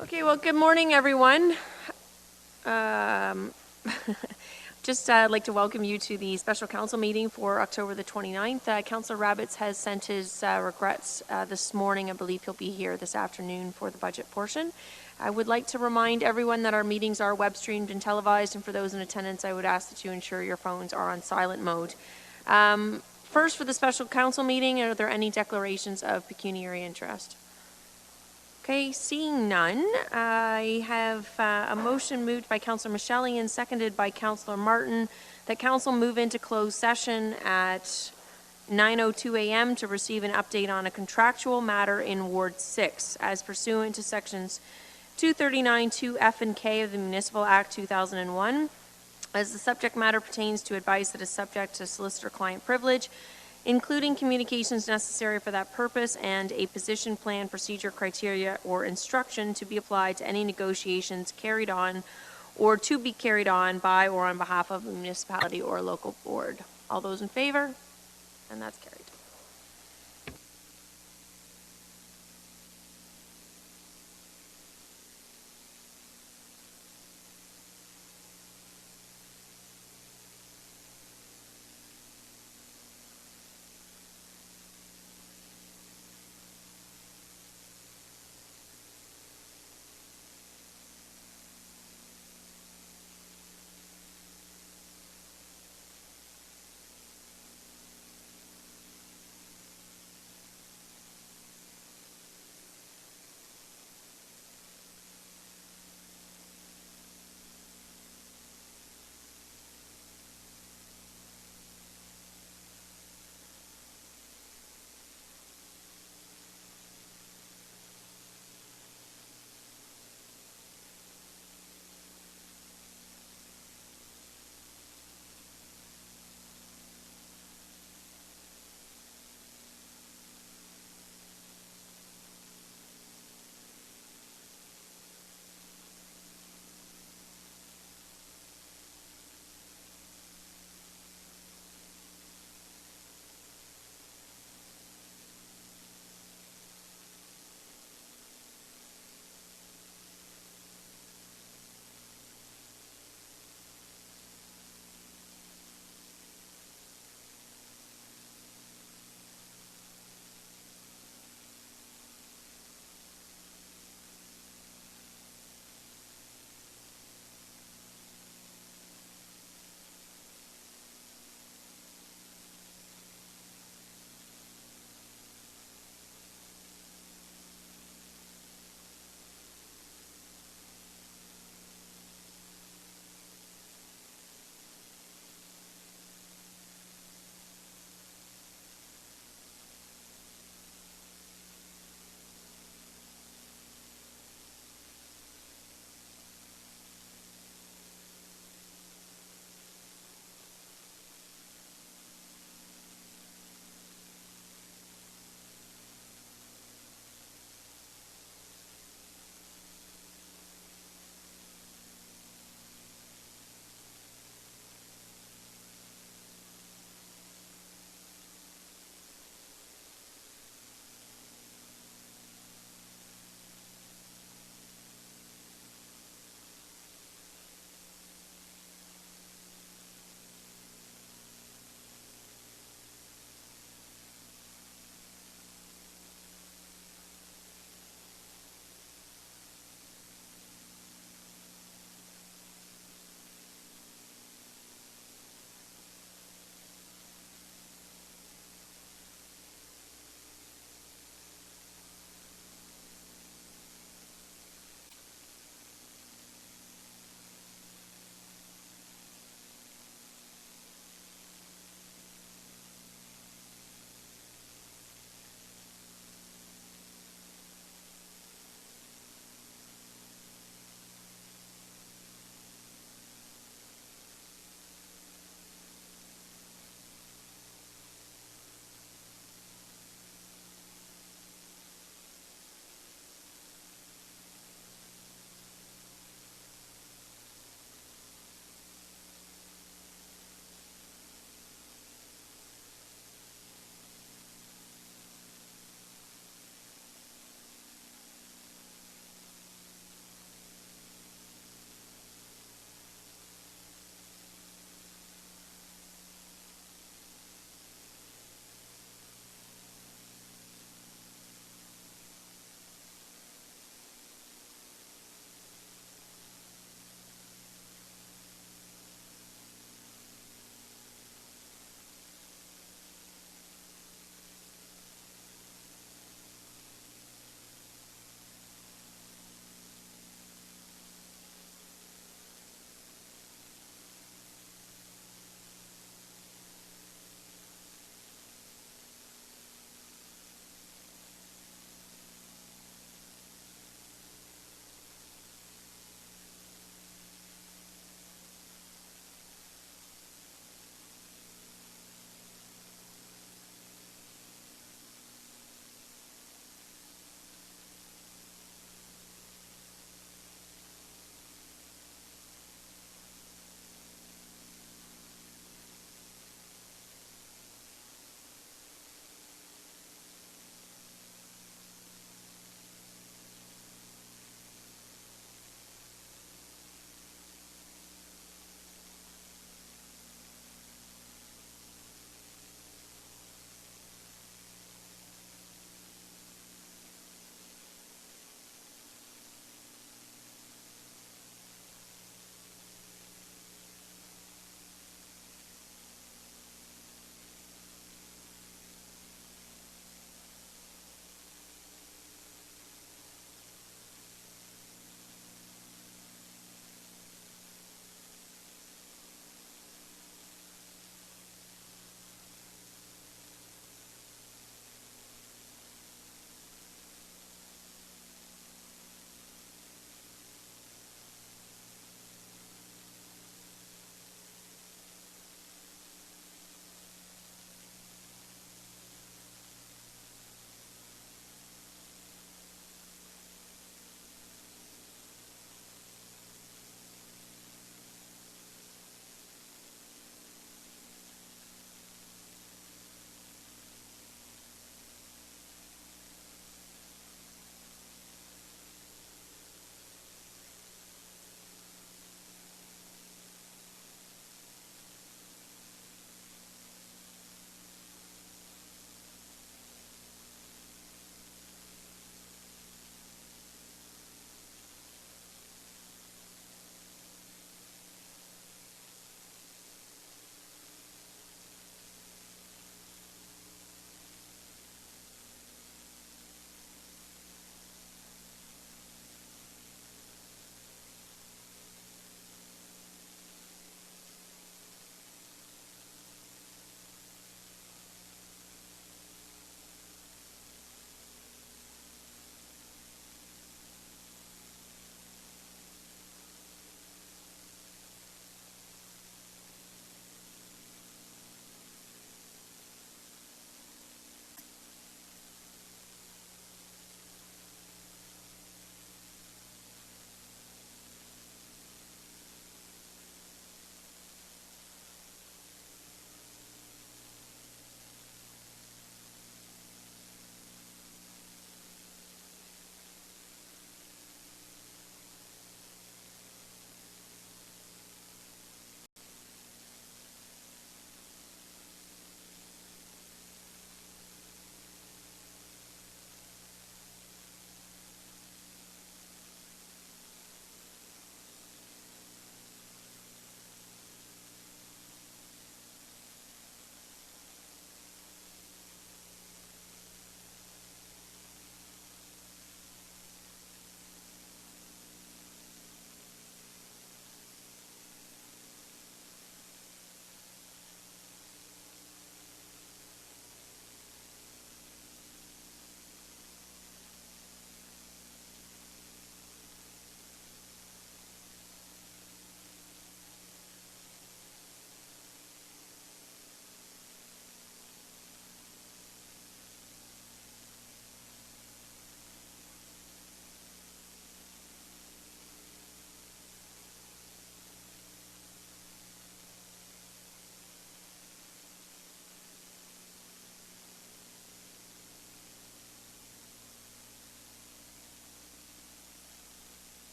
Okay, well, good morning, everyone. I'd like to welcome you to the special council meeting for October the 29th. Councillor Rabbits has sent his regrets this morning. I believe he'll be here this afternoon for the budget portion. I would like to remind everyone that our meetings are web streamed and televised, and for those in attendance, I would ask that you ensure your phones are on silent mode. First, for the special council meeting, are there any declarations of pecuniary interest? Okay, seeing none, I have a motion moved by Councillor Michelli and seconded by Councillor Martin that council move into closed session at 9:02 a.m. to receive an update on a contractual matter in Ward 6 as pursuant to sections 239 2F and K of the Municipal Act 2001, as the subject matter pertains to advice that is subject to solicitor-client privilege, including communications necessary for that purpose and a position plan, procedure, criteria, or instruction to be applied to any negotiations carried on or to be carried on by or on behalf of a municipality or a local board. All those in favor? And that's carried.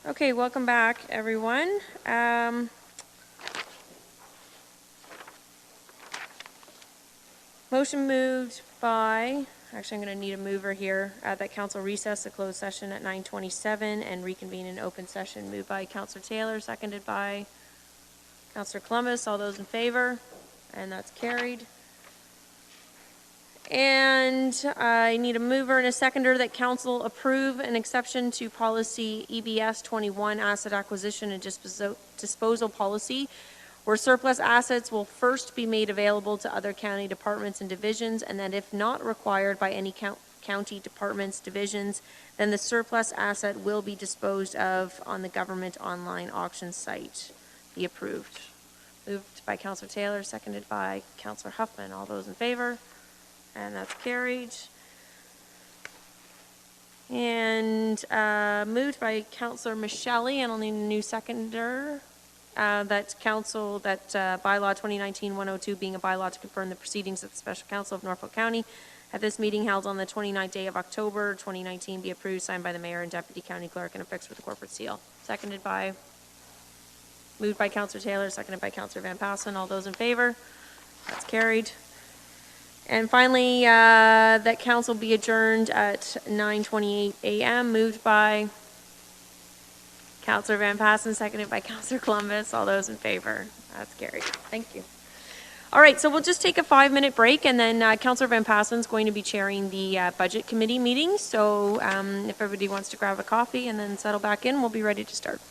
Okay, welcome back, everyone. Motion moved by, actually I'm going to need a mover here, that council recess the closed session at 9:27 and reconvene in open session. Moved by Councillor Taylor, seconded by Councillor Columbus. All those in favor? And that's carried. And I need a mover and a seconder that council approve an exception to policy EBS 21, asset acquisition and disposal policy, where surplus assets will first be made available to other county departments and divisions, and that if not required by any county departments, divisions, then the surplus asset will be disposed of on the government online auction site. Be approved. Moved by Councillor Taylor, seconded by Councillor Huffman. All those in favor? And that's carried. And moved by Councillor Michelli, and I'll need a new seconder. That bylaw 2019-102 being a bylaw to confirm the proceedings of the Special Council of Norfolk County at this meeting held on the 29th day of October 2019 be approved, signed by the Mayor and Deputy County Clerk, and affixed with the corporate seal. Moved by Councillor Taylor, seconded by Councillor Van Passen. All those in favor? That's carried. And finally, that council be adjourned at 9:28 a.m. Moved by Councillor Van Passen, seconded by Councillor Columbus. All those in favor? That's carried. Thank you. All right, so we'll just take a 5-minute break, and then Councillor Van Passen is going to be chairing the Budget Committee meeting. So if everybody wants to grab a coffee and then settle back in, we'll be ready to start.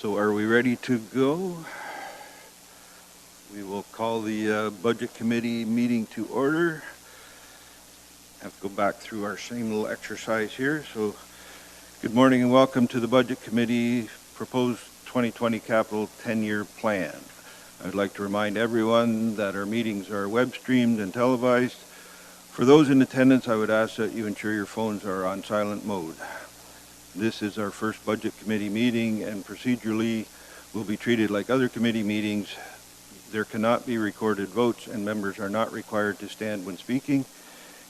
So are we ready to go? We will call the Budget Committee meeting to order. Have to go back through our same little exercise here. So good morning and welcome to the Budget Committee proposed 2020 capital 10-year plan. I'd like to remind everyone that our meetings are web streamed and televised. For those in attendance, I would ask that you ensure your phones are on silent mode. This is our first Budget Committee meeting, and procedurally will be treated like other committee meetings. There cannot be recorded votes, and members are not required to stand when speaking.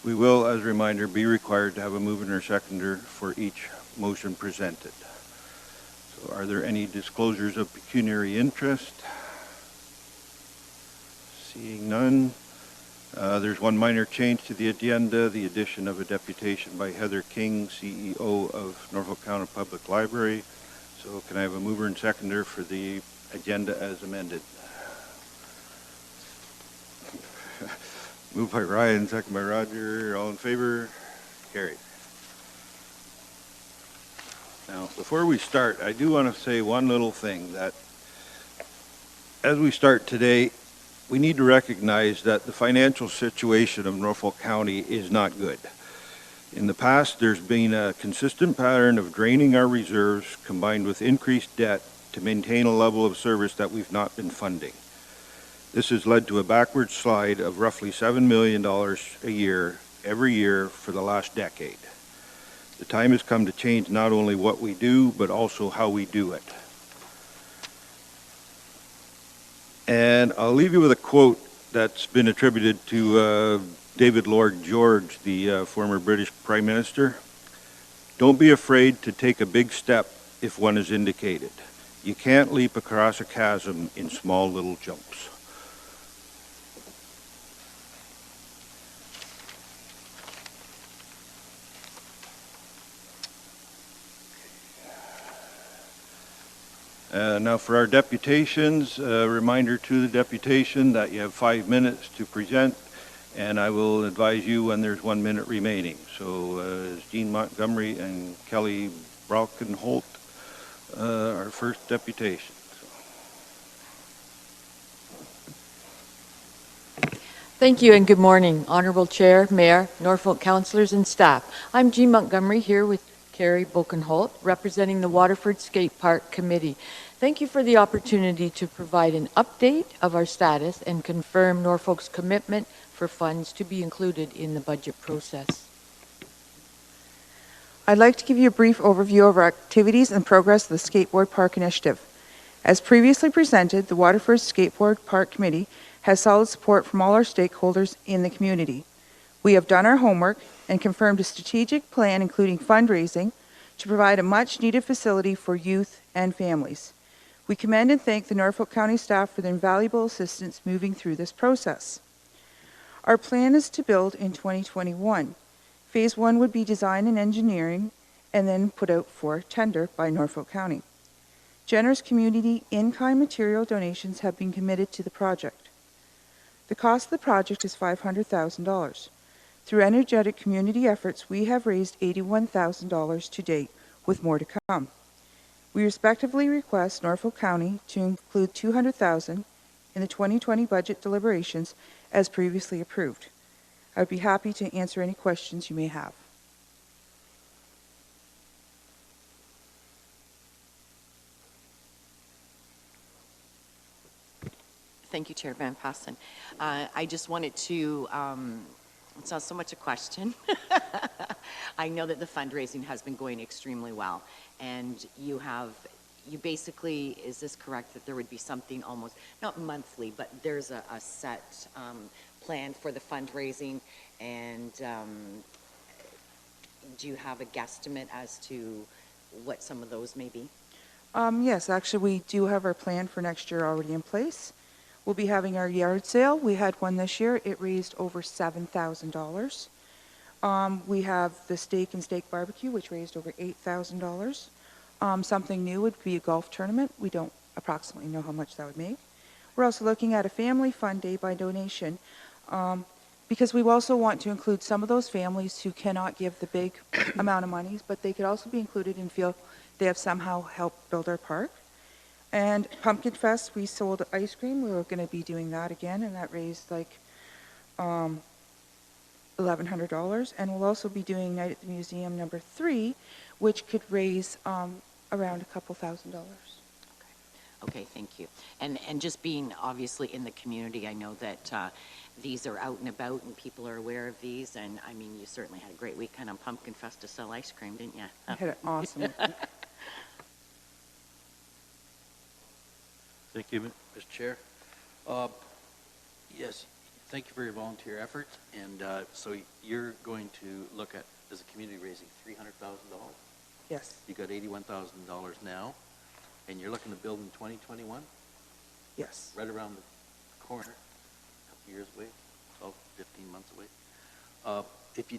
We will, as a reminder, be required to have a mover or seconder for each motion presented. So are there any disclosures of pecuniary interest? Seeing none. There's one minor change to the agenda, the addition of a deputation by Heather King, CEO of Norfolk County Public Library. So can I have a mover and seconder for the agenda as amended? Moved by Ryan, second by Roger. All in favor? Carried. Now, before we start, I do want to say one little thing, that as we start today, we need to recognize that the financial situation of Norfolk County is not good. In the past, there's been a consistent pattern of draining our reserves combined with increased debt to maintain a level of service that we've not been funding. This has led to a backward slide of roughly $7 million a year, every year for the last decade. The time has come to change not only what we do, but also how we do it. And I'll leave you with a quote that's been attributed to David Lloyd George, the former British Prime Minister. Don't be afraid to take a big step if one is indicated. You can't leap across a chasm in small little jumps. Now for our deputations, a reminder to the deputation that you have 5 minutes to present, and I will advise you when there's 1 minute remaining. So Jean Montgomery and Kelly Braukenholt, our first deputation. Thank you and good morning, Honorable Chair, Mayor, Norfolk councillors and staff. I'm Jean Montgomery here with Carrie Braukenholt, representing the Waterford Skate Park Committee. Thank you for the opportunity to provide an update of our status and confirm Norfolk's commitment for funds to be included in the budget process. I'd like to give you a brief overview of our activities and progress of the Skateboard Park Initiative. As previously presented, the Waterford Skateboard Park Committee has solid support from all our stakeholders in the community. We have done our homework and confirmed a strategic plan including fundraising to provide a much-needed facility for youth and families. We commend and thank the Norfolk County staff for their invaluable assistance moving through this process. Our plan is to build in 2021. Phase 1 would be design and engineering and then put out for tender by Norfolk County. Generous community in-kind material donations have been committed to the project. The cost of the project is $500,000. Through energetic community efforts, we have raised $81,000 to date, with more to come. We respectively request Norfolk County to include $200,000 in the 2020 budget deliberations as previously approved. I would be happy to answer any questions you may have. Thank you, Chair Van Passen. I just wanted to, it's not so much a question. I know that the fundraising has been going extremely well, and you basically, is this correct, that there would be something almost, not monthly, but there's a set plan for the fundraising, and do you have a guesstimate as to what some of those may be? Yes, actually we do have our plan for next year already in place. We'll be having our yard sale. We had one this year. It raised over $7,000. We have the steak and steak barbecue, which raised over $8,000. Something new would be a golf tournament. We don't approximately know how much that would make. We're also looking at a family fun day by donation, because we also want to include some of those families who cannot give the big amount of money, but they could also be included and feel they have somehow helped build our park. And Pumpkin Fest, we sold ice cream. We were going to be doing that again, and that raised like $1,100. And we'll also be doing Night at the Museum #3, which could raise around a couple $1,000s. Okay, thank you. And just being obviously in the community, I know that these are out and about and people are aware of these. And I mean, you certainly had a great weekend on Pumpkin Fest to sell ice cream, didn't you? I had an awesome week. Thank you, Mr. Chair. Yes, thank you for your volunteer efforts. And so you're going to look at, as a community, raising $300,000. Yes, You got $81,000 now, and you're looking to build in 2021, yes. right around the corner, a couple years away, 12, 15 months away. If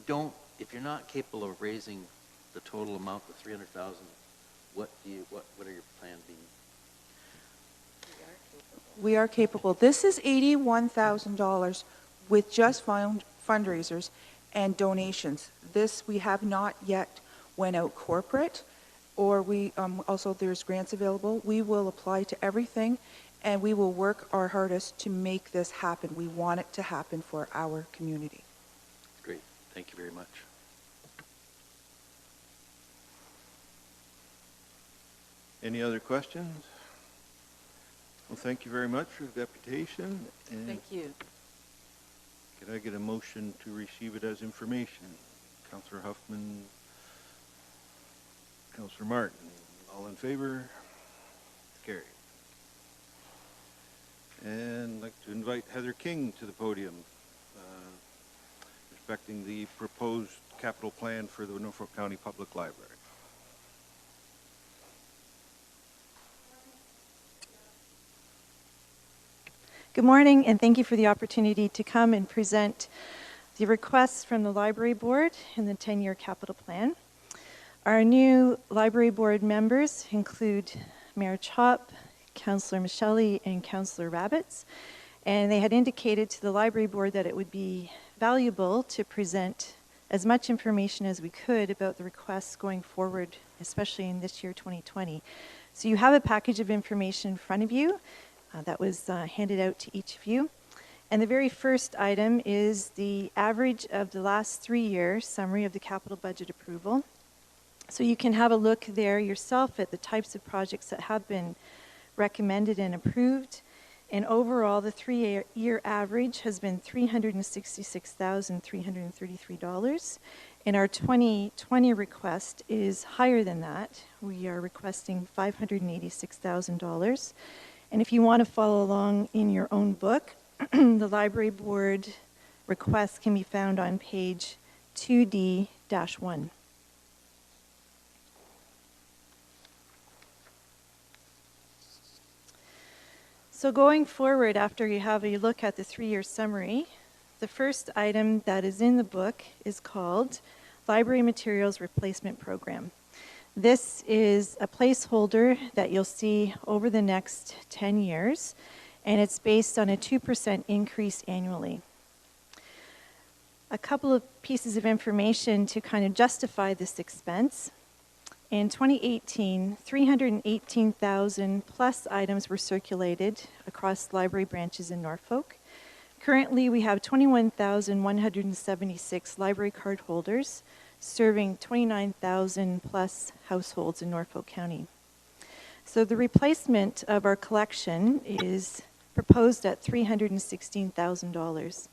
you're not capable of raising the total amount of $300,000, what are your plans being? We are capable. This is $81,000 with just fundraisers and donations. This, we have not yet went out corporate, or we, also there's grants available. We will apply to everything, and we will work our hardest to make this happen. We want it to happen for our community. Great, thank you very much. Any other questions? Well, thank you very much for the deputation. And Thank you. could I get a motion to receive it as information? Councillor Huffman, Councillor Martin, all in favor? Carried. And I'd like to invite Heather King to the podium, respecting the proposed capital plan for the Norfolk County Public Library. Good morning, and thank you for the opportunity to come and present the requests from the Library Board in the 10-year capital plan. Our new Library Board members include Mayor Chop, Councillor Michelli, and Councillor Rabbits, and they had indicated to the Library Board that it would be valuable to present as much information as we could about the requests going forward, especially in this year, 2020. So you have a package of information in front of you. That was handed out to each of you. And the very first item is the average of the last 3 years summary of the capital budget approval. So you can have a look there yourself at the types of projects that have been recommended and approved. And overall, the 3-year average has been $366,333. And our 2020 request is higher than that. We are requesting $586,000. And if you want to follow along in your own book, the Library Board request can be found on page 2D-1. So going forward, after you have a look at the 3-year summary, the first item that is in the book is called Library Materials Replacement Program. This is a placeholder that you'll see over the next 10 years, and it's based on a 2% increase annually. A couple of pieces of information to kind of justify this expense. In 2018, 318,000 plus items were circulated across library branches in Norfolk. Currently, we have 21,176 library card holders, serving 29,000 plus households in Norfolk County. So the replacement of our collection is proposed at $316,000.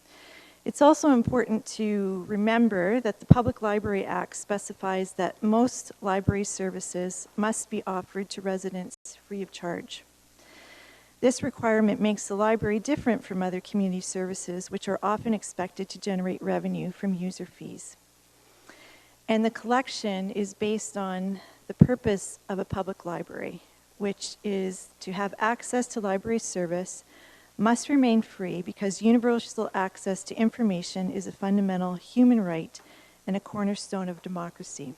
It's also important to remember that the Public Library Act specifies that most library services must be offered to residents free of charge. This requirement makes the library different from other community services, which are often expected to generate revenue from user fees. And the collection is based on the purpose of a public library, which is to have access to library service must remain free because universal access to information is a fundamental human right and a cornerstone of democracy.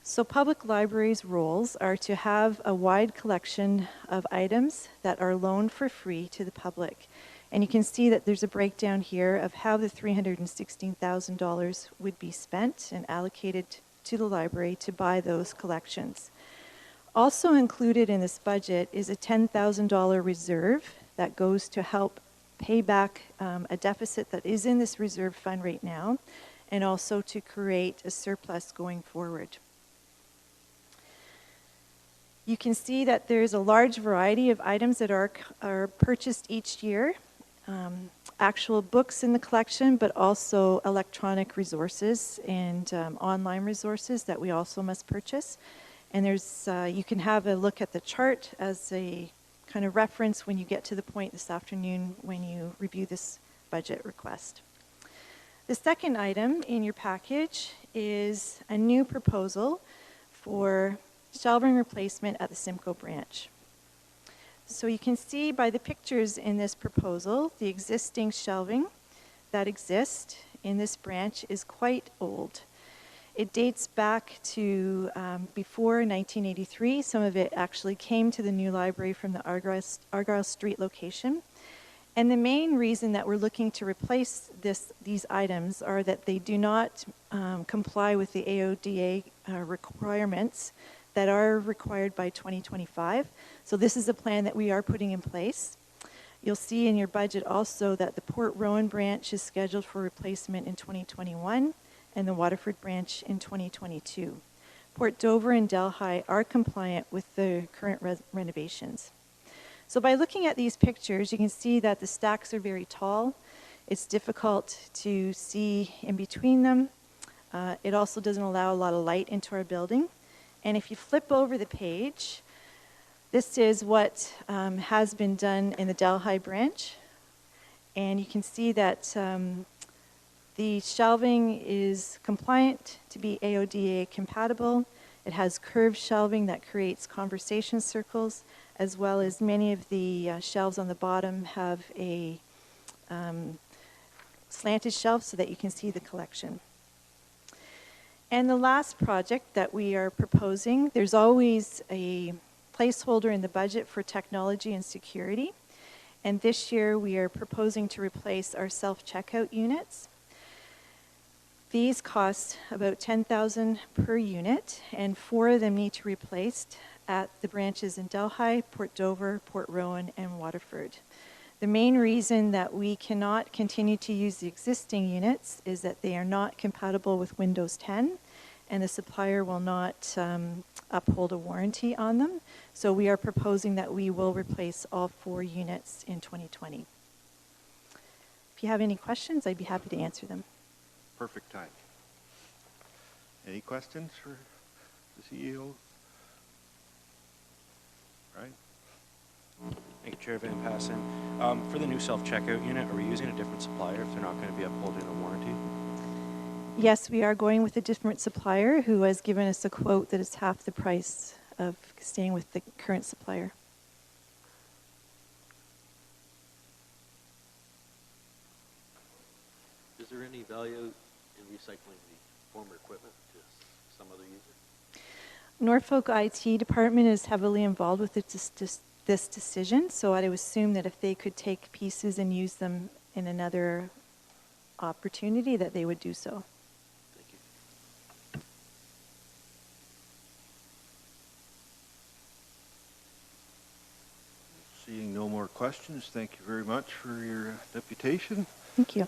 So public libraries' roles are to have a wide collection of items that are loaned for free to the public. And you can see that there's a breakdown here of how the $316,000 would be spent and allocated to the library to buy those collections. Also included in this budget is a $10,000 reserve that goes to help pay back a deficit that is in this reserve fund right now, and also to create a surplus going forward. You can see that there's a large variety of items that are purchased each year. Actual books in the collection, but also electronic resources and online resources that we also must purchase. And there's, you can have a look at the chart as a kind of reference when you get to the point this afternoon when you review this budget request. The second item in your package is a new proposal for shelving replacement at the Simcoe branch. So you can see by the pictures in this proposal, the existing shelving that exists in this branch is quite old. It dates back to before 1983. Some of it actually came to the new library from the Argyle Street location. And the main reason that we're looking to replace these items are that they do not comply with the AODA requirements that are required by 2025. So this is a plan that we are putting in place. You'll see in your budget also that the Port Rowan branch is scheduled for replacement in 2021 and the Waterford branch in 2022. Port Dover and Delhi are compliant with the current renovations. So by looking at these pictures, you can see that the stacks are very tall. It's difficult to see in between them. It also doesn't allow a lot of light into our building. And if you flip over the page, this is what has been done in the Delhi branch. And you can see that the shelving is compliant to be AODA compatible. It has curved shelving that creates conversation circles, as well as many of the shelves on the bottom have a slanted shelf so that you can see the collection. And the last project that we are proposing, there's always a placeholder in the budget for technology and security. And this year we are proposing to replace our self-checkout units. These cost about $10,000 per unit, and 4 of them need to be replaced at the branches in Delhi, Port Dover, Port Rowan, and Waterford. The main reason that we cannot continue to use the existing units is that they are not compatible with Windows 10, and the supplier will not uphold a warranty on them. So we are proposing that we will replace all 4 units in 2020. If you have any questions, I'd be happy to answer them. Perfect time. Any questions for the CEO? Right? Thank you, Chair Van Passen. For the new self-checkout unit, are we using a different supplier if they're not going to be upholding a warranty? Yes, we are going with a different supplier who has given us a quote that is half the price of staying with the current supplier. Is there any value in recycling the former equipment to some other user? Norfolk IT department is heavily involved with this decision, so I would assume that if they could take pieces and use them in another opportunity, that they would do so. Thank you. Seeing no more questions, thank you very much for your deputation. Thank you.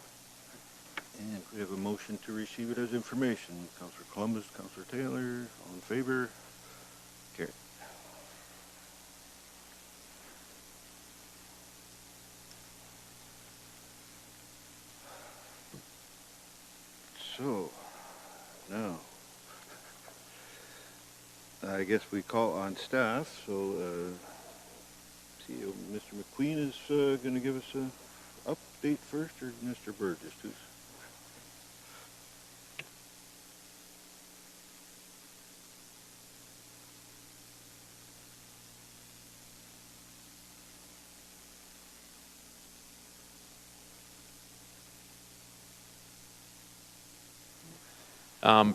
And we have a motion to receive it as information. Councillor Columbus, Councillor Taylor, all in favor? Carried. So, now, I guess we call on staff. So, CEO Mr. McQueen is going to give us an update first, or Mr. Burgess? Who's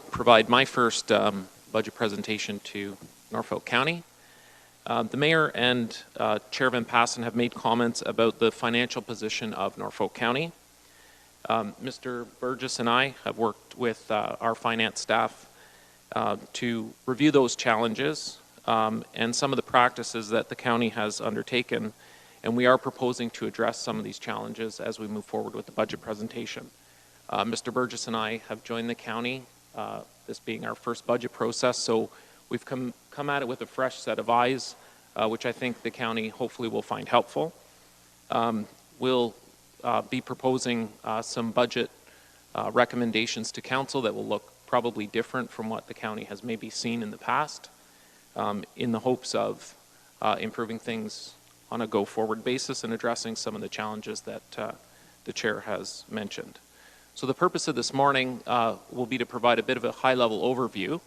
provide my first budget presentation to Norfolk County. The Mayor and Chair Van Passen have made comments about the financial position of Norfolk County. Mr. Burgess and I have worked with our finance staff to review those challenges and some of the practices that the county has undertaken, and we are proposing to address some of these challenges as we move forward with the budget presentation. Mr. Burgess and I have joined the county, this being our first budget process, so we've come at it with a fresh set of eyes, which I think the county hopefully will find helpful. We'll be proposing some budget recommendations to council that will look probably different from what the county has maybe seen in the past, in the hopes of improving things on a go-forward basis and addressing some of the challenges that the chair has mentioned. So the purpose of this morning will be to provide a bit of a high-level overview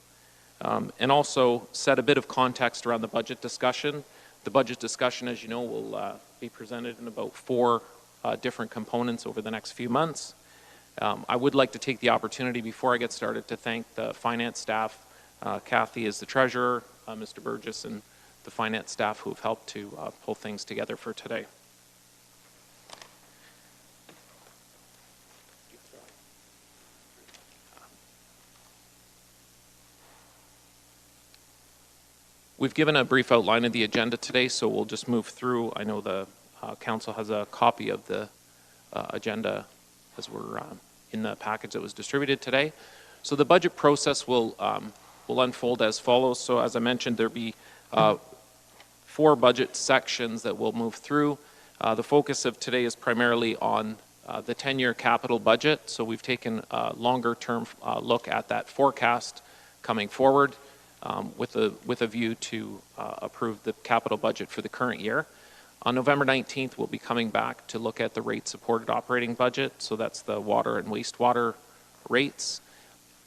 and also set a bit of context around the budget discussion. The budget discussion, as you know, will be presented in about 4 different components over the next few months. I would like to take the opportunity before I get started to thank the finance staff. Kathy is the treasurer, Mr. Burgess, and the finance staff who have helped to pull things together for today. We've given a brief outline of the agenda today, so we'll just move through. I know the council has a copy of the agenda as we're in the package that was distributed today. So the budget process will unfold as follows. So as I mentioned, there'll be 4 budget sections that we'll move through. The focus of today is primarily on the 10-year capital budget. So we've taken a longer-term look at that forecast coming forward with a view to approve the capital budget for the current year. On November 19th, we'll be coming back to look at the rate-supported operating budget. So that's the water and wastewater rates.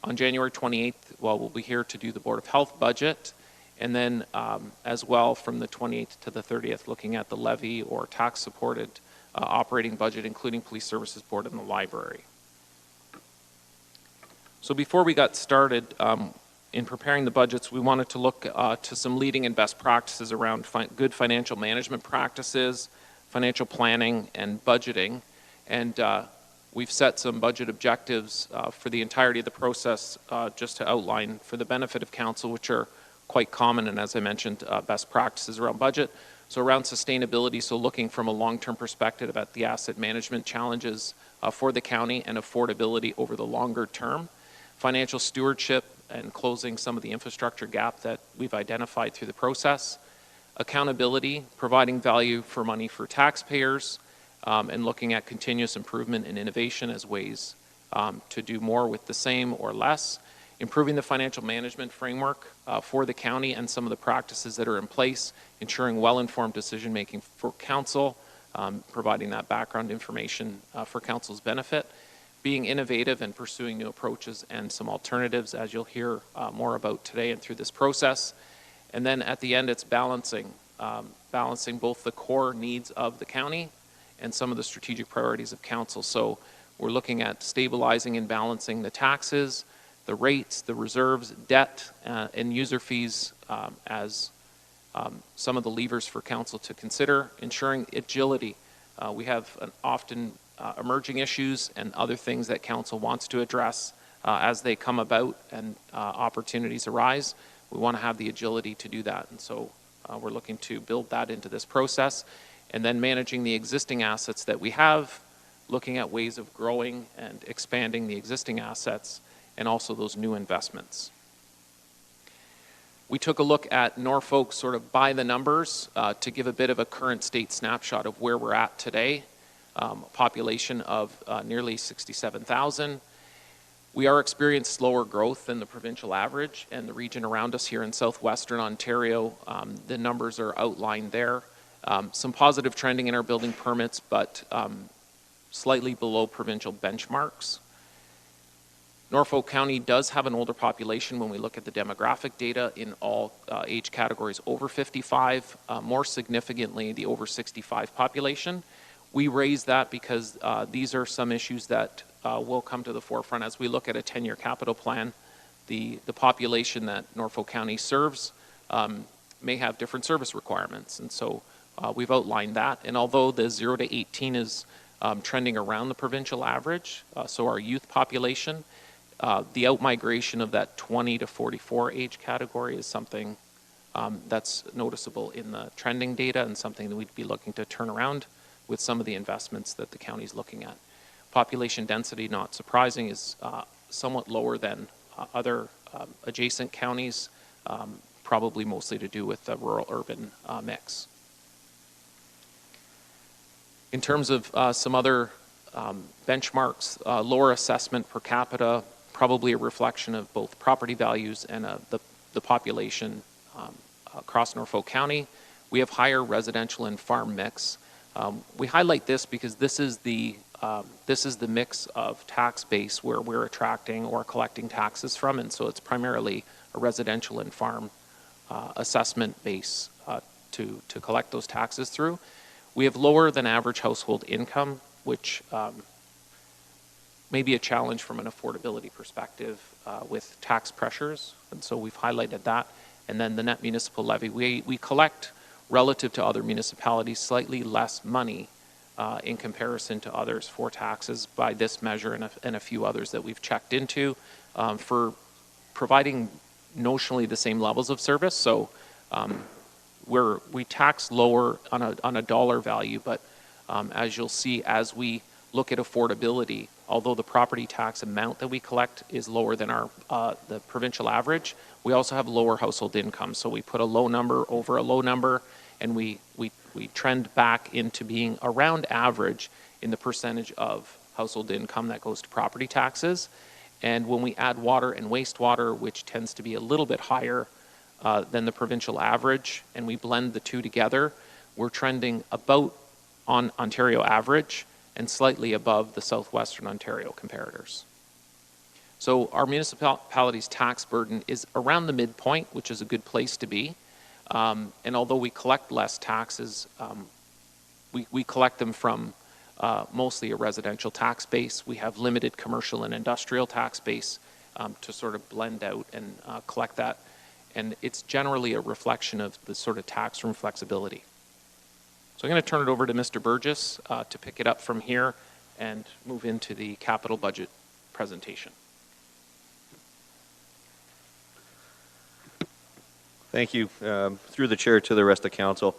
On January 28th, we'll be here to do the Board of Health budget. And then as well from the 28th to the 30th, looking at the levy or tax-supported operating budget, including Police Services Board and the library. So before we got started, in preparing the budgets, we wanted to look to some leading and best practices around good financial management practices, financial planning, and budgeting. And we've set some budget objectives for the entirety of the process just to outline for the benefit of council, which are quite common, and as I mentioned, best practices around budget. So around sustainability, so looking from a long-term perspective at the asset management challenges for the county and affordability over the longer term. Financial stewardship and closing some of the infrastructure gap that we've identified through the process. Accountability, providing value for money for taxpayers, and looking at continuous improvement and innovation as ways to do more with the same or less. Improving the financial management framework for the county and some of the practices that are in place, ensuring well-informed decision-making for council, providing that background information for council's benefit. Being innovative and pursuing new approaches and some alternatives, as you'll hear more about today and through this process. And then at the end, it's balancing both the core needs of the county and some of the strategic priorities of council. So we're looking at stabilizing and balancing the taxes, the rates, the reserves, debt, and user fees as some of the levers for council to consider. Ensuring agility. We have an often emerging issues and other things that council wants to address as they come about and opportunities arise. We want to have the agility to do that, and so we're looking to build that into this process. And then managing the existing assets that we have, looking at ways of growing and expanding the existing assets, and also those new investments. We took a look at Norfolk sort of by the numbers to give a bit of a current state snapshot of where we're at today. Population of nearly 67,000. We are experiencing slower growth than the provincial average and the region around us here in southwestern Ontario. The numbers are outlined there. Some positive trending in our building permits, but slightly below provincial benchmarks. Norfolk County does have an older population when we look at the demographic data in all age categories over 55, more significantly the over 65 population. We raise that because these are some issues that will come to the forefront as we look at a 10-year capital plan. The population that Norfolk County serves may have different service requirements, and so we've outlined that. And although the 0 to 18 is trending around the provincial average, so our youth population, the outmigration of that 20 to 44 age category is something That's noticeable in the trending data and something that we'd be looking to turn around with some of the investments that the county's looking at. Population density, not surprising, is somewhat lower than other adjacent counties, probably mostly to do with the rural-urban mix. In terms of some other benchmarks, lower assessment per capita, probably a reflection of both property values and the population across Norfolk County. We have higher residential and farm mix. We highlight this because this is the mix of tax base where we're attracting or collecting taxes from, and so it's primarily a residential and farm assessment base to collect those taxes through. We have lower than average household income, which may be a challenge from an affordability perspective with tax pressures, and so we've highlighted that. And then the net municipal levy. We collect, relative to other municipalities, slightly less money in comparison to others for taxes by this measure and a few others that we've checked into for providing notionally the same levels of service. So we tax lower on a dollar value, but as you'll see, as we look at affordability, although the property tax amount that we collect is lower than the provincial average, we also have lower household income. So we put a low number over a low number, and we trend back into being around average in the percentage of household income that goes to property taxes. And when we add water and wastewater, which tends to be a little bit higher than the provincial average, and we blend the two together, we're trending about on Ontario average and slightly above the southwestern Ontario comparators. So our municipality's tax burden is around the midpoint, which is a good place to be. And although we collect less taxes, we collect them from mostly a residential tax base. We have limited commercial and industrial tax base to sort of blend out and collect that. And it's generally a reflection of the sort of tax room flexibility. So I'm going to turn it over to Mr. Burgess to pick it up from here and move into the capital budget presentation. Thank you. Through the chair to the rest of council,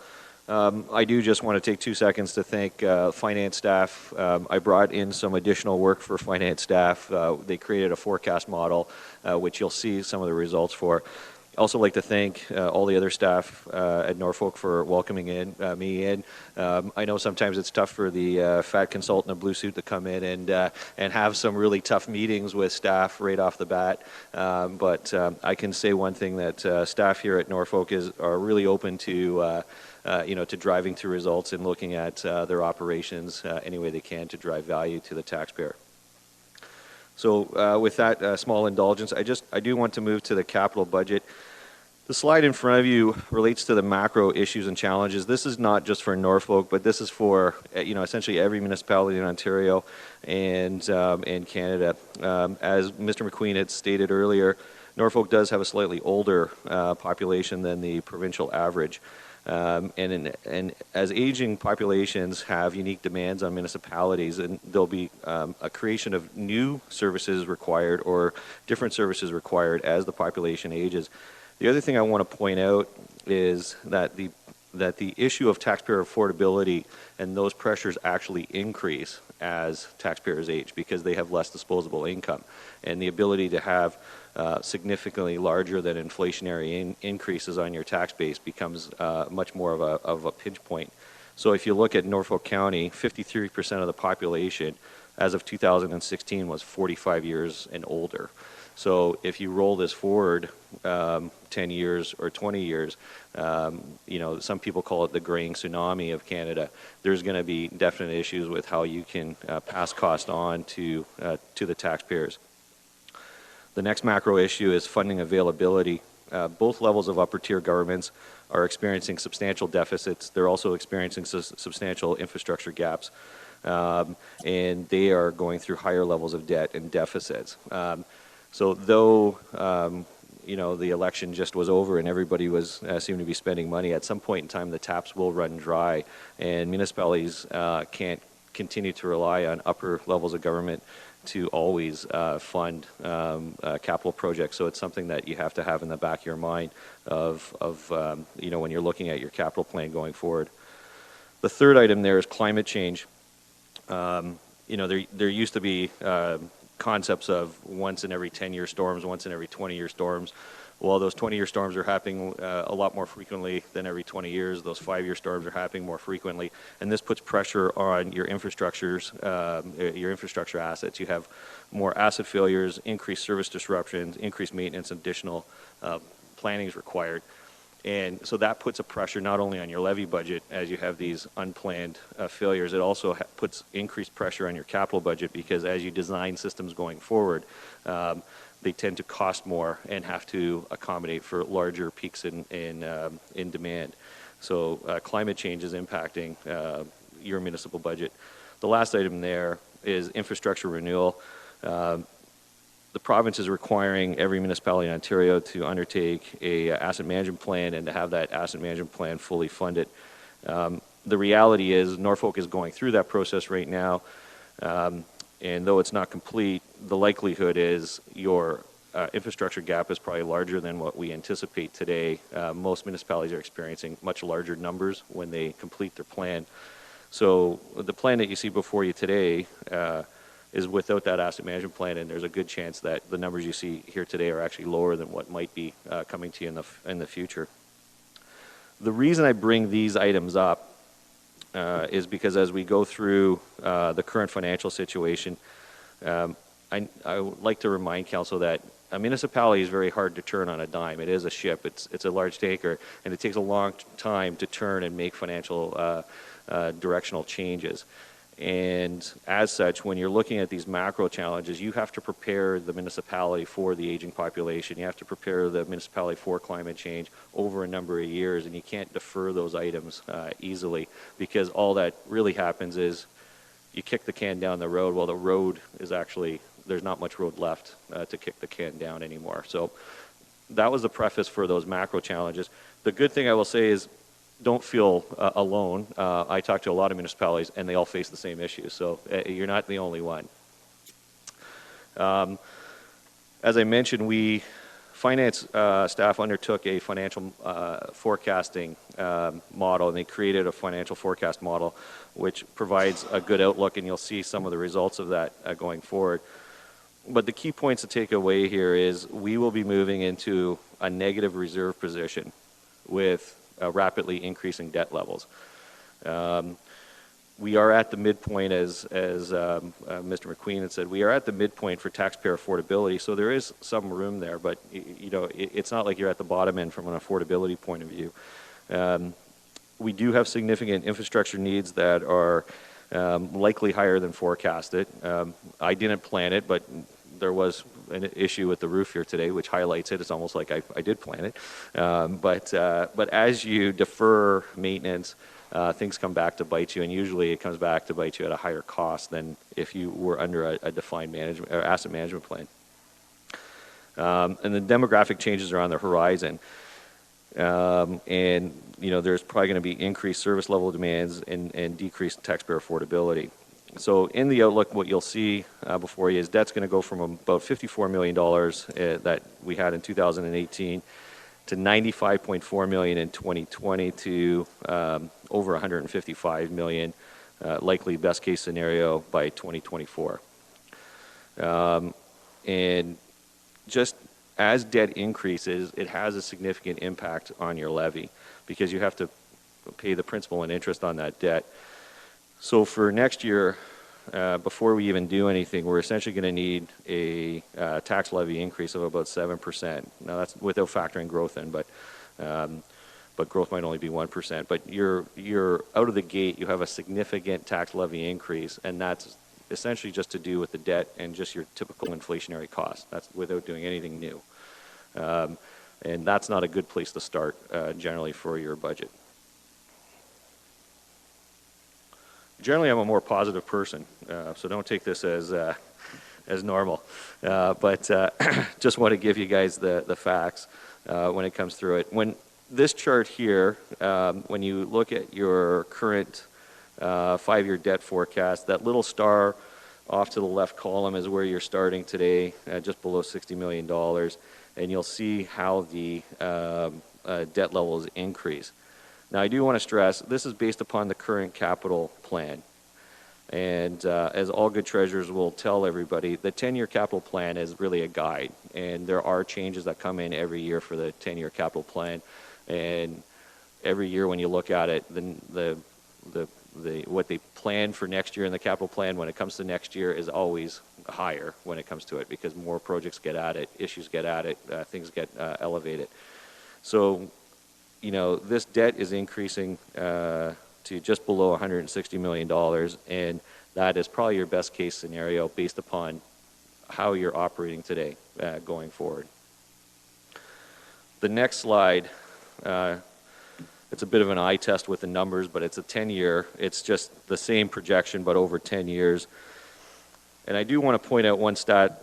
I do just want to take 2 seconds to thank finance staff. I brought in some additional work for finance staff. They created a forecast model, which you'll see some of the results for. I also like to thank all the other staff at Norfolk for welcoming me in. I know sometimes it's tough for the fat consultant in a blue suit to come in and have some really tough meetings with staff right off the bat. But I can say one thing, that staff here at Norfolk are really open to to driving to results and looking at their operations any way they can to drive value to the taxpayer. So with that small indulgence, I do want to move to the capital budget. The slide in front of you relates to the macro issues and challenges. This is not just for Norfolk, but this is for essentially every municipality in Ontario and Canada. As Mr. McQueen had stated earlier, Norfolk does have a slightly older population than the provincial average. And as aging populations have unique demands on municipalities, and there'll be a creation of new services required or different services required as the population ages. The other thing I want to point out is that the issue of taxpayer affordability and those pressures actually increase as taxpayers age because they have less disposable income, and the ability to have significantly larger than inflationary increases on your tax base becomes much more of a pinch point. So if you look at Norfolk County, 53% of the population as of 2016 was 45 years and older. So if you roll this forward 10 years or 20 years, some people call it the graying tsunami of Canada. There's going to be definite issues with how you can pass cost on to the taxpayers. The next macro issue is funding availability. Both levels of upper tier governments are experiencing substantial deficits. They're also experiencing substantial infrastructure gaps, and they are going through higher levels of debt and deficits. So though the election just was over and everybody was seemed to be spending money, at some point in time the taps will run dry, and municipalities can't continue to rely on upper levels of government to always fund capital projects. So it's something that you have to have in the back of your mind of when you're looking at your capital plan going forward. The third item there is climate change. There used to be concepts of once in every 10-year storms, once in every 20-year storms. Well, those 20-year storms are happening a lot more frequently than every 20 years. Those 5-year storms are happening more frequently, and this puts pressure on your infrastructure assets. You have more asset failures, increased service disruptions, increased maintenance, additional planning is required. And so that puts a pressure not only on your levy budget as you have these unplanned failures, it also puts increased pressure on your capital budget, because as you design systems going forward, they tend to cost more and have to accommodate for larger peaks in demand. So climate change is impacting your municipal budget. The last item there is infrastructure renewal. The province is requiring every municipality in Ontario to undertake a asset management plan and to have that asset management plan fully funded. The reality is Norfolk is going through that process right now. And though it's not complete, the likelihood is your infrastructure gap is probably larger than what we anticipate today. Most municipalities are experiencing much larger numbers when they complete their plan. So the plan that you see before you today is without that asset management plan, and there's a good chance that the numbers you see here today are actually lower than what might be coming to you in the future. The reason I bring these items up is because as we go through the current financial situation, I would like to remind council that a municipality is very hard to turn on a dime. It is a ship. It's a large tanker, and it takes a long time to turn and make financial directional changes. And as such, when you're looking at these macro challenges, you have to prepare the municipality for the aging population. You have to prepare the municipality for climate change over a number of years, and you can't defer those items easily, because all that really happens is you kick the can down the road. Well, the road is actually, there's not much road left to kick the can down anymore. So that was the preface for those macro challenges. The good thing I will say is, don't feel alone. I talk to a lot of municipalities, and they all face the same issues, so you're not the only one. As I mentioned, finance staff undertook a financial forecasting model, and they created a financial forecast model which provides a good outlook, and you'll see some of the results of that going forward. But the key points to take away here is we will be moving into a negative reserve position with rapidly increasing debt levels. We are at the midpoint, as Mr. McQueen had said, we are at the midpoint for taxpayer affordability, so there is some room there, but it's not like you're at the bottom end from an affordability point of view. We do have significant infrastructure needs that are likely higher than forecasted. I didn't plan it, but there was an issue with the roof here today, which highlights it. It's almost like I did plan it. But as you defer maintenance, things come back to bite you, and usually it comes back to bite you at a higher cost than if you were under a defined management or asset management plan. And the demographic changes are on the horizon. And there's probably going to be increased service level demands and decreased taxpayer affordability. So in the outlook, what you'll see before you is debt's going to go from about $54 million that we had in 2018 to $95.4 million in 2020 to over $155 million, likely best case scenario by 2024. And just as debt increases, it has a significant impact on your levy, because you have to pay the principal and interest on that debt. So for next year, before we even do anything, we're essentially going to need a tax levy increase of about 7%. Now that's without factoring growth in, but growth might only be 1%. But you're out of the gate, you have a significant tax levy increase, and that's essentially just to do with the debt and just your typical inflationary costs. That's without doing anything new. And that's not a good place to start generally for your budget. Generally, I'm a more positive person, so don't take this as normal. But just want to give you guys the facts when it comes through it. When this chart here, when you look at your current 5-year debt forecast. That little star off to the left column is where you're starting today, just below $60 million. And you'll see how the debt levels increase. Now, I do want to stress, this is based upon the current capital plan. And as all good treasurers will tell everybody, the 10-year capital plan is really a guide. And there are changes that come in every year for the 10-year capital plan. And every year when you look at it, what they plan for next year in the capital plan when it comes to next year is always higher when it comes to it, because more projects get added, issues get added, things get elevated. So, you know, this debt is increasing to just below $160 million, and that is probably your best case scenario based upon how you're operating today going forward. The next slide, it's a bit of an eye test with the numbers, but it's a 10-year. It's just the same projection, but over 10 years. And I do want to point out one stat.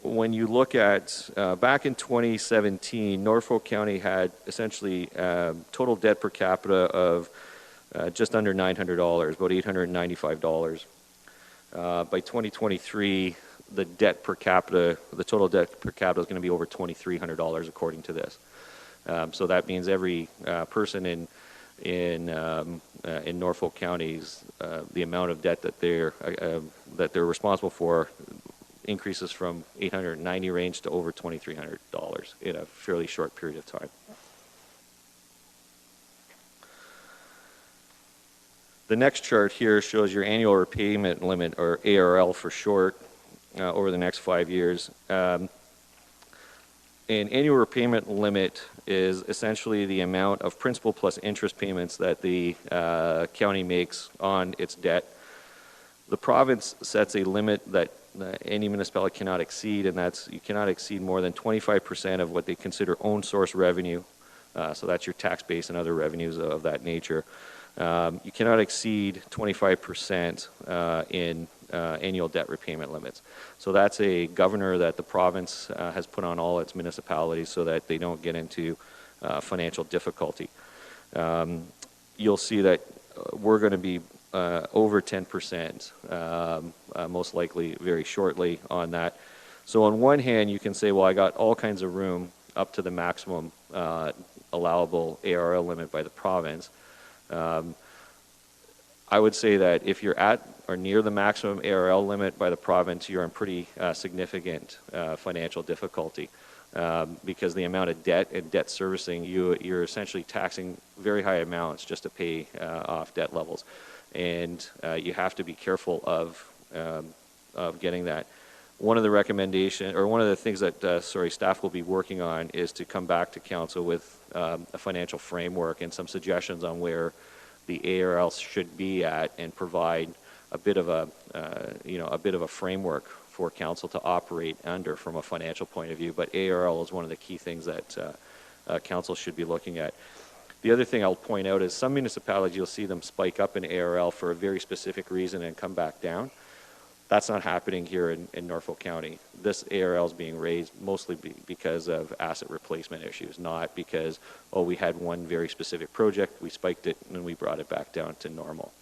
When you look at back in 2017, Norfolk County had essentially total debt per capita of just under $900, about $895. By 2023, the debt per capita, the total debt per capita is going to be over $2,300 according to this. So that means every person in Norfolk counties, the amount of debt that they're responsible for increases from $890 range to over $2,300 in a fairly short period of time. The next chart here shows your annual repayment limit, or ARL for short, over the next 5 years. An annual repayment limit is essentially the amount of principal plus interest payments that the county makes on its debt. The province sets a limit that any municipality cannot exceed, and that's you cannot exceed more than 25% of what they consider own source revenue. So that's your tax base and other revenues of that nature. You cannot exceed 25% in annual debt repayment limits. So that's a governor that the province has put on all its municipalities so that they don't get into financial difficulty. You'll see that we're going to be over 10%, most likely very shortly on that. So on one hand, you can say, well, I got all kinds of room up to the maximum allowable ARL limit by the province. I would say that if you're at or near the maximum ARL limit by the province, you're in pretty significant financial difficulty because the amount of debt and debt servicing, you're essentially taxing very high amounts just to pay off debt levels. And you have to be careful of getting that. One of the recommendations, or one of the things that staff will be working on is to come back to council with a financial framework and some suggestions on where the ARL should be at, and provide a bit of a framework for council to operate under from a financial point of view. But ARL is one of the key things that council should be looking at. The other thing I'll point out is some municipalities, you'll see them spike up in ARL for a very specific reason and come back down. That's not happening here in Norfolk County. This ARL is being raised mostly because of asset replacement issues, not because, oh, we had one very specific project, we spiked it, and then we brought it back down to normal.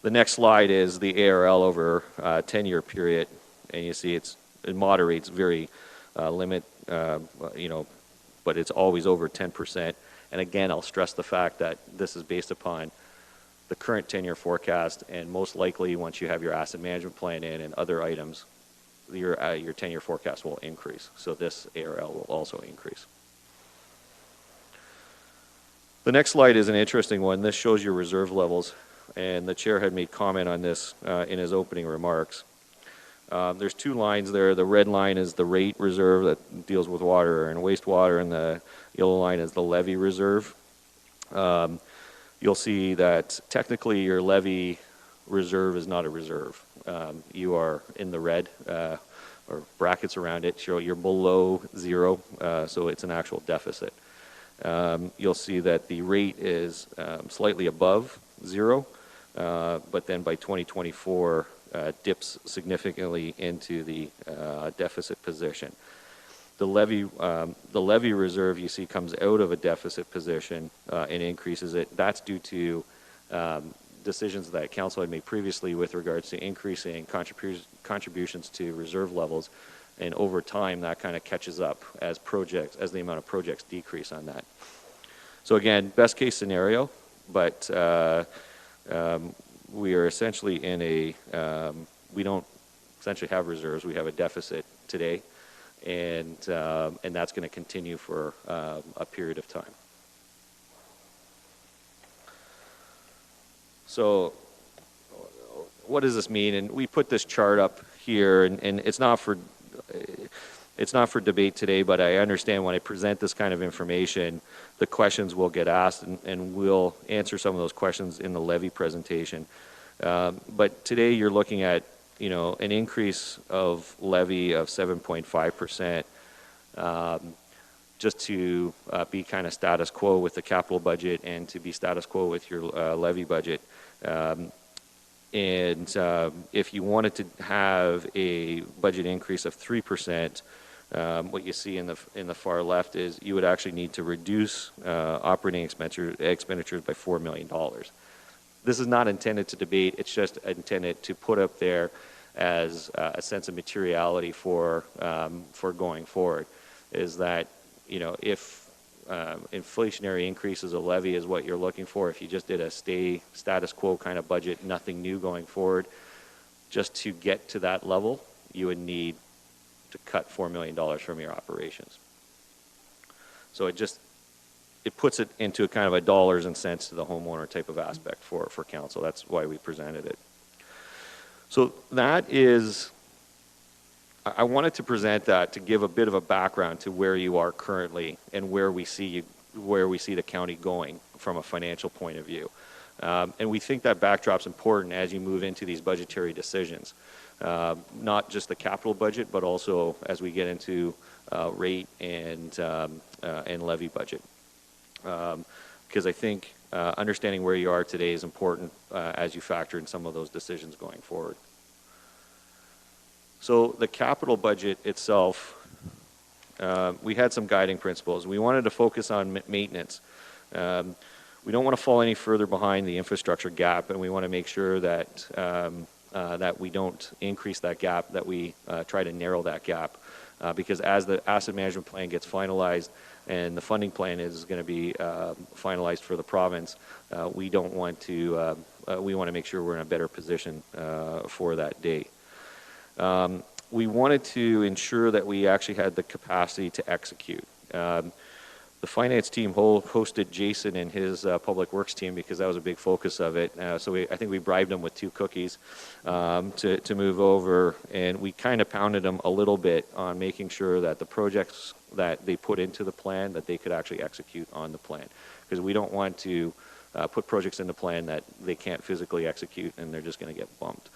The next slide is the ARL over a 10-year period, and you see it moderates very limit, but it's always over 10%. And again, I'll stress the fact that this is based upon the current 10-year forecast, and most likely once you have your asset management plan in and other items, your 10-year forecast will increase. So this ARL will also increase. The next slide is an interesting one. This shows your reserve levels, and the chair had made comment on this in his opening remarks. There's two lines there. The red line is the rate reserve that deals with water and wastewater, and the yellow line is the levy reserve. You'll see that technically your levy reserve is not a reserve. You are in the red, or brackets around it show you're below zero, so it's an actual deficit. You'll see that the rate is slightly above zero, but then by 2024 dips significantly into the deficit position. The levy reserve you see comes out of a deficit position and increases it. That's due to decisions that council had made previously with regards to increasing contributions to reserve levels, and over time that kind of catches up as the amount of projects decrease on that. So again, best case scenario, but we are essentially we don't essentially have reserves. We have a deficit today, and that's going to continue for a period of time. So what does this mean? And we put this chart up here, and it's not for debate today, but I understand when I present this kind of information, the questions will get asked, and we'll answer some of those questions in the levy presentation. But today you're looking at, an increase of levy of 7.5%, just to be kind of status quo with the capital budget and to be status quo with your levy budget. If you wanted to have a budget increase of 3%, what you see in the far left is you would actually need to reduce operating expenditures by $4 million. This is not intended to debate. It's just intended to put up there as a sense of materiality for going forward. Is that if inflationary increases of levy is what you're looking for, if you just did a status quo kind of budget, nothing new going forward, just to get to that level, you would need to cut $4 million from your operations. So it puts it into a kind of a dollars and cents to the homeowner type of aspect for council. That's why we presented it. So that is, I wanted to present that to give a bit of a background to where you are currently and where we see the county going from a financial point of view. And we think that backdrop's important as you move into these budgetary decisions. Not just the capital budget, but also as we get into rate and levy budget. Because I think understanding where you are today is important as you factor in some of those decisions going forward. So the capital budget itself, we had some guiding principles. We wanted to focus on maintenance. We don't want to fall any further behind the infrastructure gap, and we want to make sure that that we don't increase that gap, that we try to narrow that gap. Because as the asset management plan gets finalized and the funding plan is going to be finalized for the province, we want to make sure we're in a better position for that day. We wanted to ensure that we actually had the capacity to execute. The finance team hosted Jason and his public works team because that was a big focus of it. So I think we bribed them with 2 cookies to move over, and we kind of pounded them a little bit on making sure that the projects that they put into the plan, that they could actually execute on the plan. Because we don't want to put projects in the plan that they can't physically execute and they're just going to get bumped.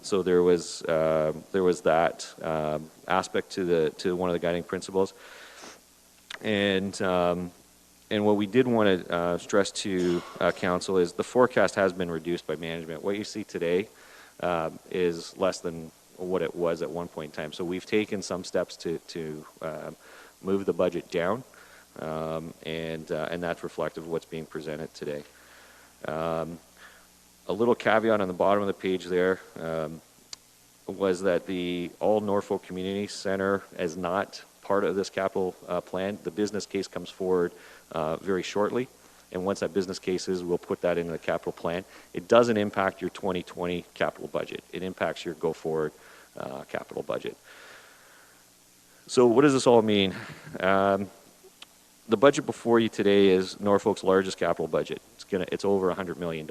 So there was that aspect to one of the guiding principles. And what we did want to stress to council is the forecast has been reduced by management. What you see today is less than what it was at one point in time. So we've taken some steps to move the budget down, and that's reflective of what's being presented today. A little caveat on the bottom of the page there was that the All Norfolk Community Center is not part of this capital plan. The business case comes forward very shortly, and once that business case is, we'll put that into the capital plan. It doesn't impact your 2020 capital budget. It impacts your go-forward capital budget. So what does this all mean? The budget before you today is Norfolk's largest capital budget. It's over $100 million.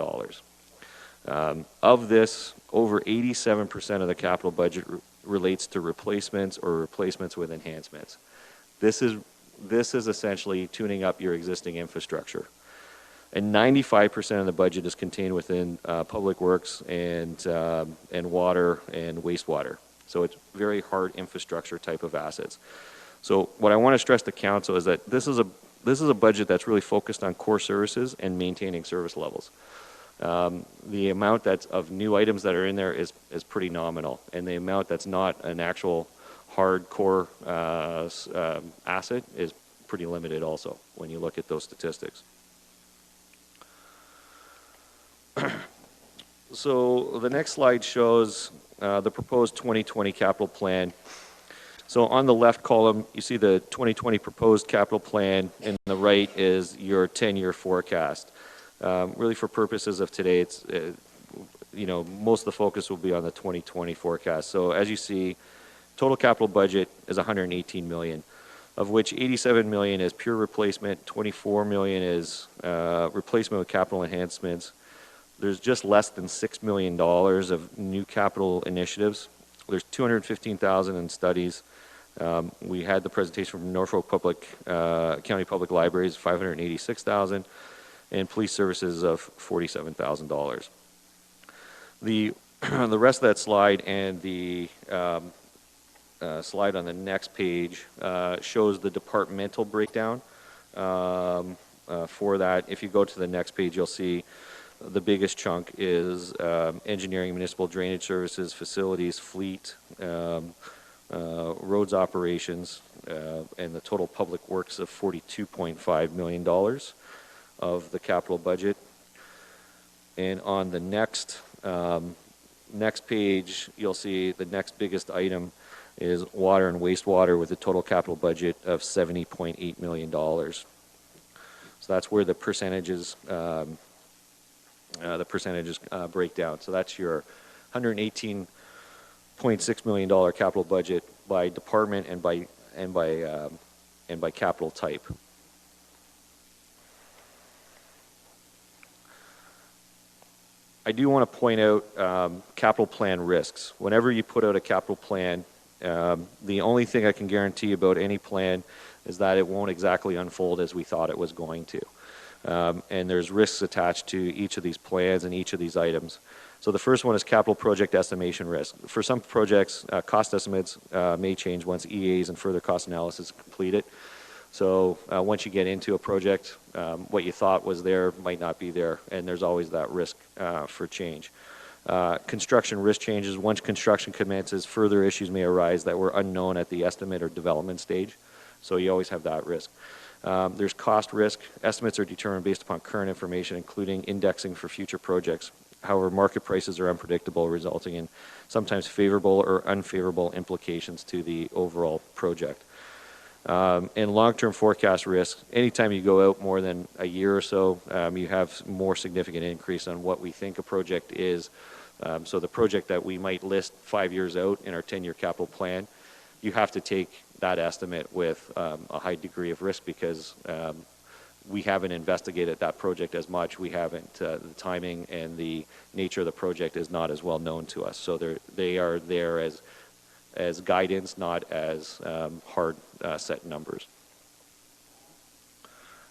Of this, over 87% of the capital budget relates to replacements or replacements with enhancements. This is essentially tuning up your existing infrastructure. And 95% of the budget is contained within public works and water and wastewater. So it's very hard infrastructure type of assets. So what I want to stress to council is that this is a budget that's really focused on core services and maintaining service levels. The amount of new items that are in there is pretty nominal, and the amount that's not an actual hardcore asset is pretty limited also when you look at those statistics. So the next slide shows the proposed 2020 capital plan. So on the left column, you see the 2020 proposed capital plan, and the right is your 10-year forecast. Really, for purposes of today, it's most of the focus will be on the 2020 forecast. So as you see, total capital budget is 118 million, of which 87 million is pure replacement, 24 million is replacement with capital enhancements. There's just less than $6 million of new capital initiatives. There's 215,000 in studies. We had the presentation from Norfolk County Public Libraries, 586,000, and police services of $47,000. The rest of that slide and the slide on the next page shows the departmental breakdown for that. If you go to the next page, you'll see the biggest chunk is engineering, municipal drainage services, facilities, fleet, roads operations, and the total public works of $42.5 million of the capital budget. And on the next page, you'll see the next biggest item is water and wastewater with a total capital budget of $70.8 million. So that's where the percentages break down. So that's your $118.6 million capital budget by department and by capital type. I do want to point out capital plan risks. Whenever you put out a capital plan, the only thing I can guarantee about any plan is that it won't exactly unfold as we thought it was going to. And there's risks attached to each of these plans and each of these items. So the first one is capital project estimation risk. For some projects, cost estimates may change once EAs and further cost analysis is completed. So once you get into a project, what you thought was there might not be there, and there's always that risk for change. Construction risk changes. Once construction commences, further issues may arise that were unknown at the estimate or development stage. So you always have that risk. There's cost risk. Estimates are determined based upon current information, including indexing for future projects. However, market prices are unpredictable, resulting in sometimes favorable or unfavorable implications to the overall project. And long-term forecast risk, anytime you go out more than a year or so, you have more significant increase on what we think a project is. So the project that we might list 5 years out in our 10-year capital plan, you have to take that estimate with a high degree of risk because we haven't investigated that project as much. We haven't, the timing and the nature of the project is not as well known to us. So they are there as guidance, not as hard set numbers.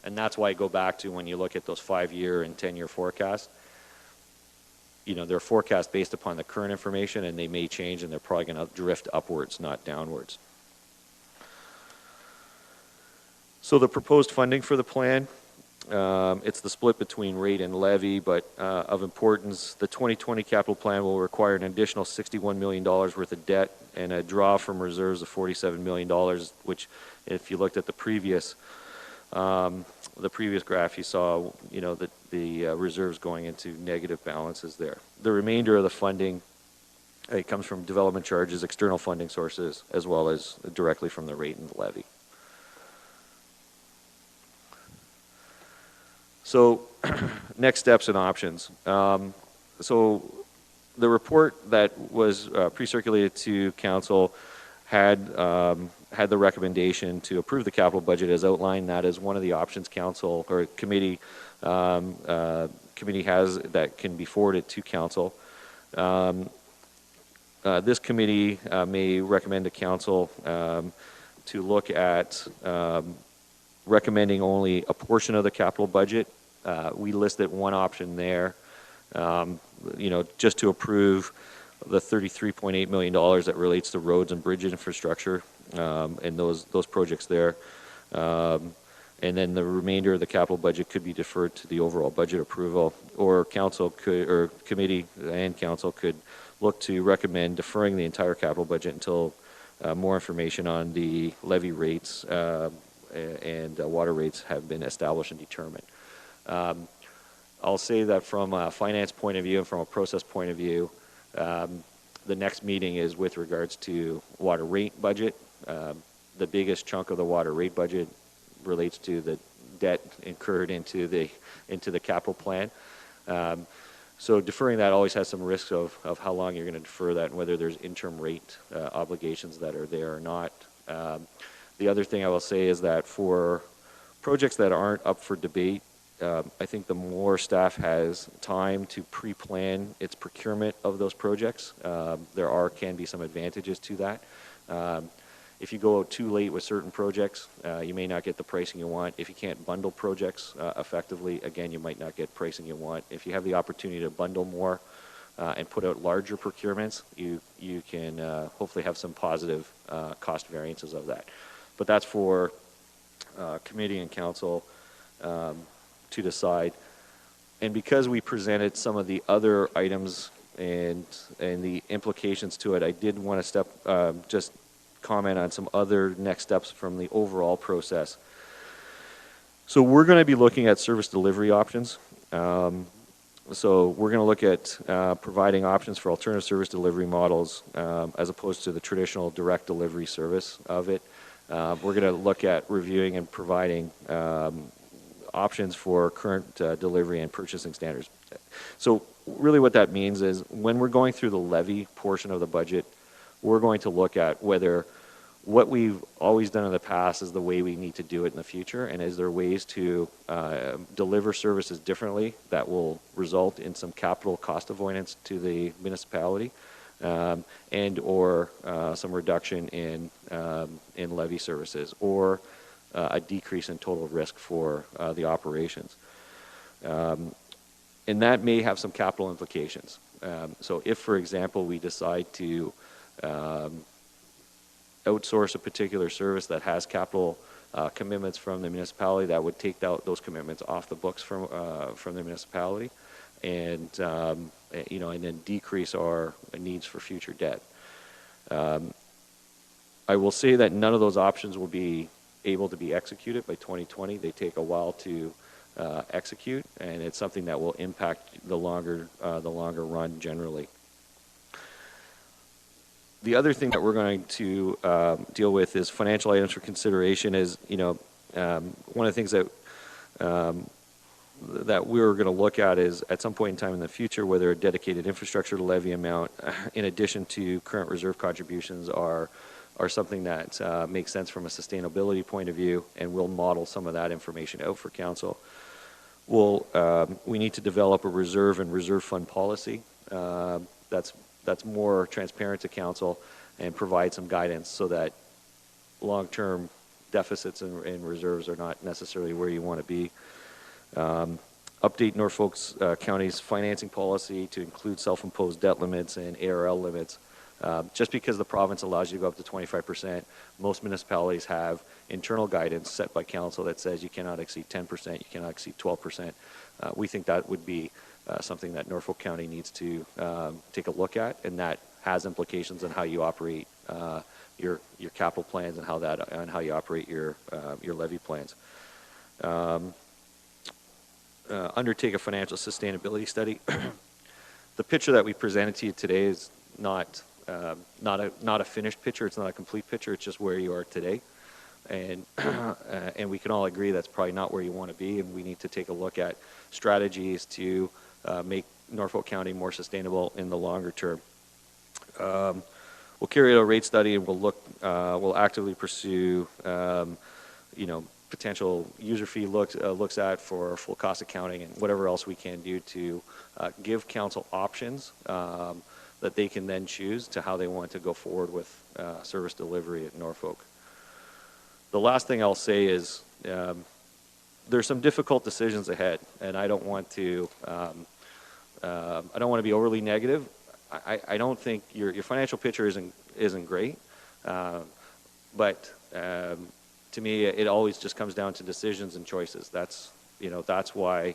And that's why I go back to when you look at those 5-year and 10-year forecasts, they're forecast based upon the current information and they may change and they're probably going to drift upwards, not downwards. So the proposed funding for the plan, it's the split between rate and levy, but of importance, the 2020 capital plan will require an additional $61 million worth of debt and a draw from reserves of $47 million, which if you looked at the previous graph, you saw, the reserves going into negative balances there. The remainder of the funding, it comes from development charges, external funding sources, as well as directly from the rate and the levy. So next steps and options. So the report that was pre-circulated to council had the recommendation to approve the capital budget as outlined. That is one of the options council or committee has that can be forwarded to council. This committee may recommend to council to look at recommending only a portion of the capital budget. We listed one option there, just to approve the $33.8 million that relates to roads and bridge infrastructure and those projects there. And then the remainder of the capital budget could be deferred to the overall budget approval, or council could, or committee and council could look to recommend deferring the entire capital budget until more information on the levy rates and water rates have been established and determined. I'll say that from a finance point of view and from a process point of view, the next meeting is with regards to water rate budget. The biggest chunk of the water rate budget relates to the debt incurred into the capital plan. So deferring that always has some risks of how long you're going to defer that and whether there's interim rate obligations that are there or not. The other thing I will say is that for projects that aren't up for debate, I think the more staff has time to pre-plan its procurement of those projects, can be some advantages to that. If you go out too late with certain projects, you may not get the pricing you want. If you can't bundle projects effectively, again, you might not get pricing you want. If you have the opportunity to bundle more and put out larger procurements, you can hopefully have some positive cost variances of that. But that's for committee and council to decide. And because we presented some of the other items and the implications to it, I did want to just comment on some other next steps from the overall process. So we're going to be looking at service delivery options. So we're going to look at providing options for alternative service delivery models as opposed to the traditional direct delivery service of it. We're going to look at reviewing and providing options for current delivery and purchasing standards. So really what that means is when we're going through the levy portion of the budget, we're going to look at whether what we've always done in the past is the way we need to do it in the future, and is there ways to deliver services differently that will result in some capital cost avoidance to the municipality, and or some reduction in levy services, or a decrease in total risk for the operations. And that may have some capital implications. So if, for example, we decide to outsource a particular service that has capital commitments from the municipality, that would take those commitments off the books from the municipality, and and then decrease our needs for future debt. I will say that none of those options will be able to be executed by 2020. They take a while to execute, and it's something that will impact the longer run generally. The other thing that we're going to deal with is financial items for consideration. Is one of the things that we're going to look at is at some point in time in the future whether a dedicated infrastructure levy amount, in addition to current reserve contributions, are something that makes sense from a sustainability point of view, and we'll model some of that information out for council. We need to develop a reserve and reserve fund policy that's more transparent to council and provide some guidance so that long-term deficits and reserves are not necessarily where you want to be. Update Norfolk County's financing policy to include self-imposed debt limits and ARL limits. Just because the province allows you to go up to 25%, most municipalities have internal guidance set by council that says you cannot exceed 10%, you cannot exceed 12%. We think that would be something that Norfolk County needs to take a look at, and that has implications on how you operate your capital plans and how you operate your levy plans. Undertake a financial sustainability study. The picture that we presented to you today is not a finished picture. It's not a complete picture. It's just where you are today, and we can all agree that's probably not where you want to be, and we need to take a look at strategies to make Norfolk County more sustainable in the longer term. We'll carry out a rate study, and we'll actively pursue potential user fee looks at for full cost accounting and whatever else we can do to give council options that they can then choose to how they want to go forward with service delivery at Norfolk. The last thing I'll say is there's some difficult decisions ahead, and I don't want to be overly negative. I don't think your financial picture isn't great, but to me it always just comes down to decisions and choices. That's why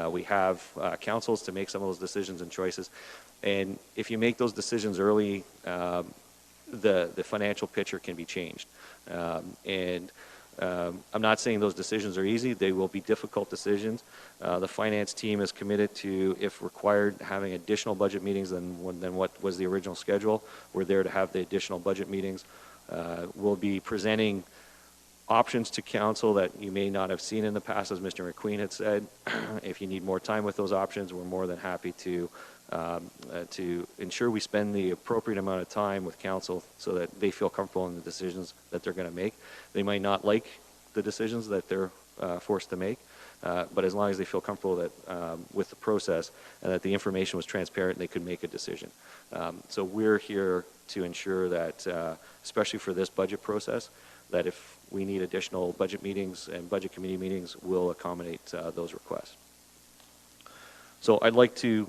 we have councils to make some of those decisions and choices. And if you make those decisions early, the financial picture can be changed. I'm not saying those decisions are easy. They will be difficult decisions. The finance team is committed to, if required, having additional budget meetings than what was the original schedule. We're there to have the additional budget meetings. We'll be presenting options to council that you may not have seen in the past, as Mr. McQueen had said. If you need more time with those options, we're more than happy to ensure we spend the appropriate amount of time with council so that they feel comfortable in the decisions that they're going to make. They might not like the decisions that they're forced to make, but as long as they feel comfortable that with the process and that the information was transparent, they could make a decision. So we're here to ensure that, especially for this budget process, that if we need additional budget meetings and budget committee meetings, we'll accommodate those requests. So I'd like to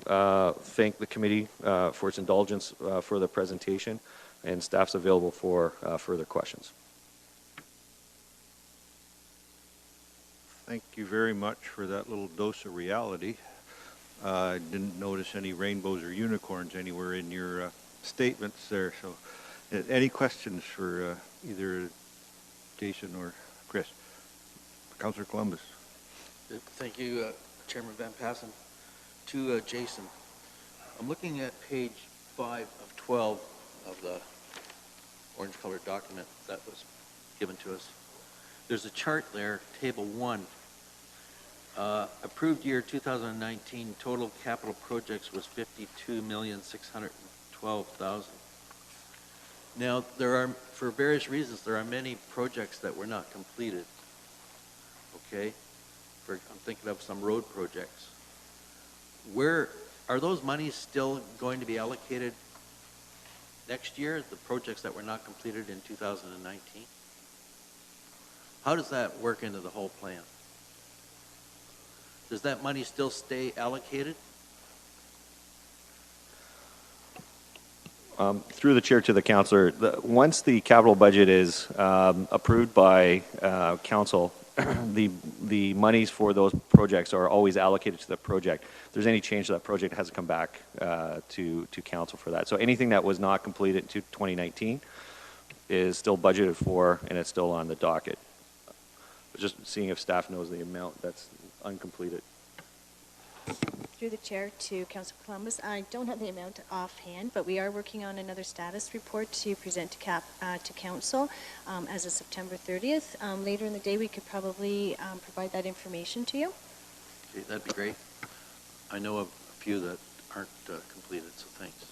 thank the committee for its indulgence for the presentation, and staff's available for further questions. Thank you very much for that little dose of reality. I didn't notice any rainbows or unicorns anywhere in your statements there. So any questions for either Jason or Chris? Councillor Columbus. Thank you, Chairman Van Passen. To Jason, I'm looking at page 5 of 12 of the orange-colored document that was given to us. There's a chart there, table 1. Approved year 2019 total capital projects was $52,612,000. Now, there are, for various reasons, there are many projects that were not completed. Okay, I'm thinking of some road projects. Where are those monies still going to be allocated next year, the projects that were not completed in 2019? How does that work into the whole plan? Does that money still stay allocated? Through the chair to the councillor, once the capital budget is approved by council, the monies for those projects are always allocated to the project. If there's any change to that project, it has to come back to council for that. So anything that was not completed in 2019 is still budgeted for, and it's still on the docket. Just seeing if staff knows the amount that's uncompleted. Through the chair to Councillor Columbus, I don't have the amount offhand, but we are working on another status report to present to council as of September 30th. Later in the day, we could probably provide that information to you. Okay, that'd be great. I know of a few that aren't completed, so thanks.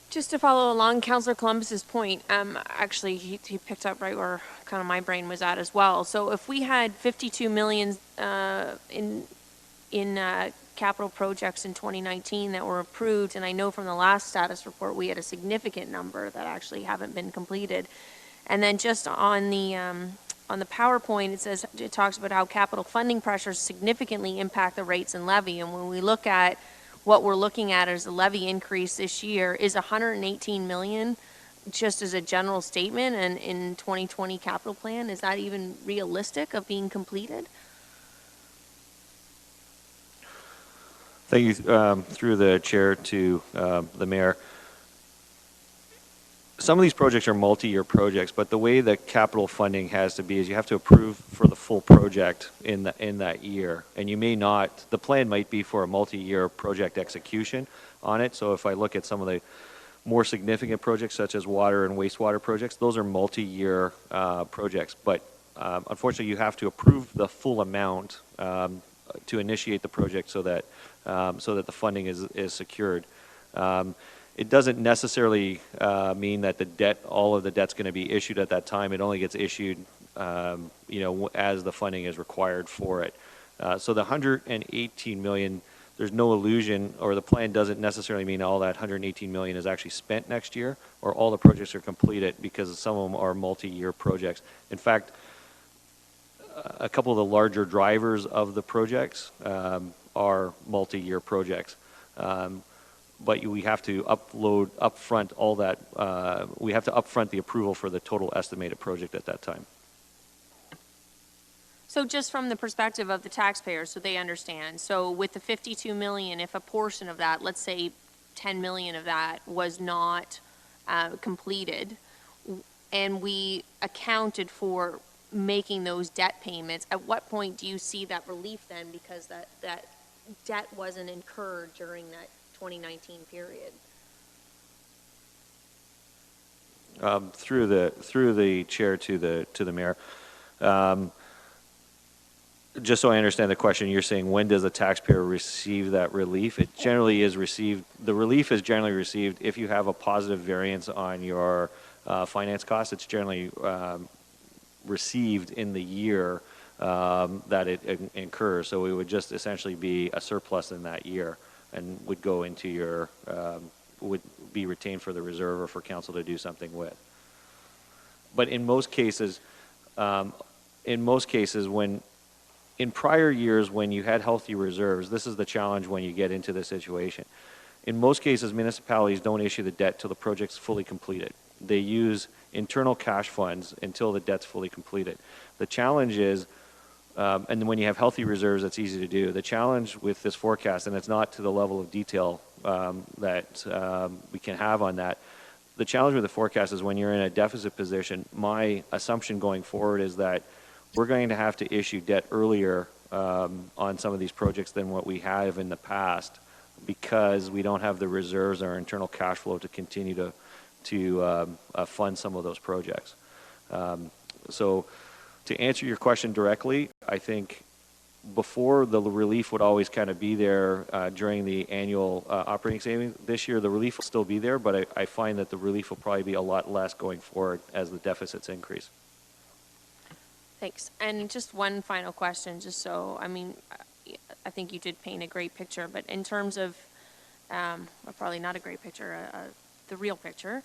Just to follow along Councillor Columbus's point, actually he picked up right where kind of my brain was at as well. So if we had 52 million in capital projects in 2019 that were approved, and I know from the last status report we had a significant number that actually haven't been completed. And then just on the PowerPoint, it talks about how capital funding pressures significantly impact the rates and levy. And when we look at what we're looking at as a levy increase this year is 118 million, just as a general statement, and in 2020 capital plan, is that even realistic of being completed? Thank you. Through the chair to the mayor. Some of these projects are multi-year projects, but the way that capital funding has to be is you have to approve for the full project in that year. And you may not, the plan might be for a multi-year project execution on it. So if I look at some of the more significant projects such as water and wastewater projects, those are multi-year projects. But unfortunately, you have to approve the full amount to initiate the project so that the funding is secured. It doesn't necessarily mean that all of the debt's going to be issued at that time. It only gets issued, as the funding is required for it. So the 118 million, there's no illusion, or the plan doesn't necessarily mean all that 118 million is actually spent next year, or all the projects are completed, because some of them are multi-year projects. In fact, a couple of the larger drivers of the projects are multi-year projects. But we have to upfront all that. We have to upfront the approval for the total estimated project at that time. So just from the perspective of the taxpayers, so they understand. So with the 52 million, if a portion of that, let's say 10 million of that was not completed, and we accounted for making those debt payments, at what point do you see that relief then, because that debt wasn't incurred during that 2019 period? Through the chair to the mayor. Just so I understand the question, you're saying when does a taxpayer receive that relief? It generally is received, the relief is generally received if you have a positive variance on your finance costs. It's generally received in the year that it incurs. So it would just essentially be a surplus in that year and would go into your, would be retained for the reserve or for council to do something with. But in most cases, when in prior years, when you had healthy reserves, this is the challenge when you get into this situation. In most cases, municipalities don't issue the debt till the project's fully completed. They use internal cash funds until the debt's fully completed. The challenge is, and when you have healthy reserves, it's easy to do. The challenge with this forecast, and it's not to the level of detail that we can have on that, the challenge with the forecast is when you're in a deficit position, my assumption going forward is that we're going to have to issue debt earlier on some of these projects than what we have in the past, because we don't have the reserves or internal cash flow to continue to fund some of those projects. So to answer your question directly, I think before the relief would always kind of be there during the annual operating savings. This year the relief will still be there, but I find that the relief will probably be a lot less going forward as the deficits increase. Thanks. And just one final question, just so, I mean, I think you did paint a great picture, but in terms of, well, probably not a great picture, the real picture,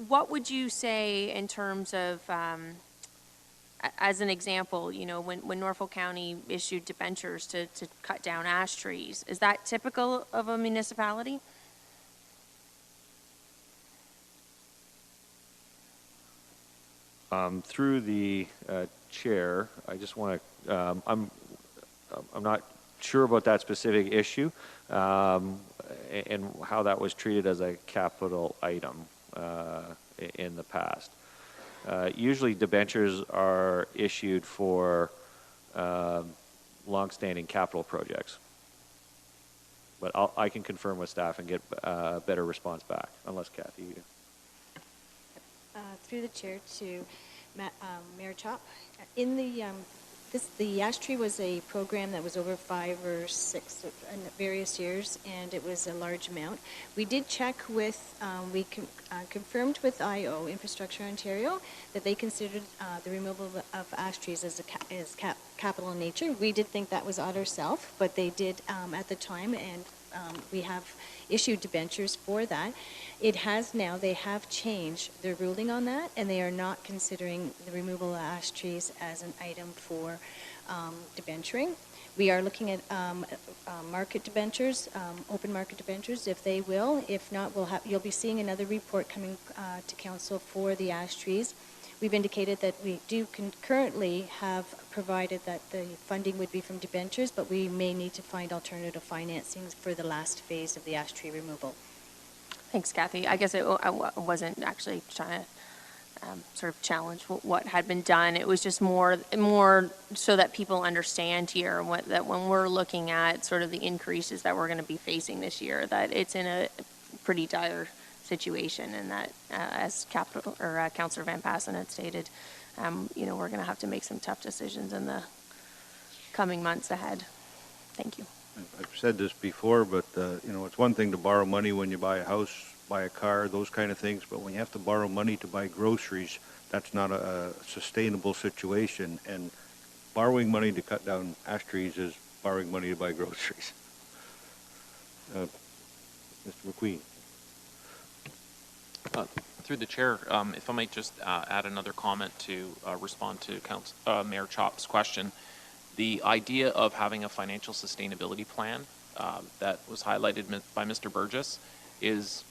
what would you say in terms of, as an example, you know, when Norfolk County issued debentures to cut down ash trees, is that typical of a municipality? Through the chair, I just want to, I'm not sure about that specific issue and how that was treated as a capital item in the past. Usually debentures are issued for long-standing capital projects. But I can confirm with staff and get a better response back, unless Kathy. Through the chair to Mayor Chop. In the ash tree was a program that was over 5 or 6 various years, and it was a large amount. We did check with, confirmed with IO, Infrastructure Ontario, that they considered the removal of ash trees as capital in nature. We did think that was odd ourselves, but they did at the time, and we have issued debentures for that. It has now, they have changed their ruling on that, and they are not considering the removal of ash trees as an item for debenturing. We are looking at market debentures, open market debentures, if they will. If not, you'll be seeing another report coming to council for the ash trees. We've indicated that we do currently have provided that the funding would be from debentures, but we may need to find alternative financing for the last phase of the ash tree removal. Thanks, Kathy. I guess I wasn't actually trying to sort of challenge what had been done. It was just more so that people understand here that when we're looking at sort of the increases that we're going to be facing this year, that it's in a pretty dire situation, and that as Councillor Van Passen had stated, you know, we're going to have to make some tough decisions in the coming months ahead. Thank you. I've said this before, but you know, it's one thing to borrow money when you buy a house, buy a car, those kind of things, but when you have to borrow money to buy groceries, that's not a sustainable situation, and borrowing money to cut down ash trees is borrowing money to buy groceries. Mr. McQueen. Through the chair, if I might just add another comment to respond to Mayor Chop's question. The idea of having a financial sustainability plan that was highlighted by Mr. Burgess is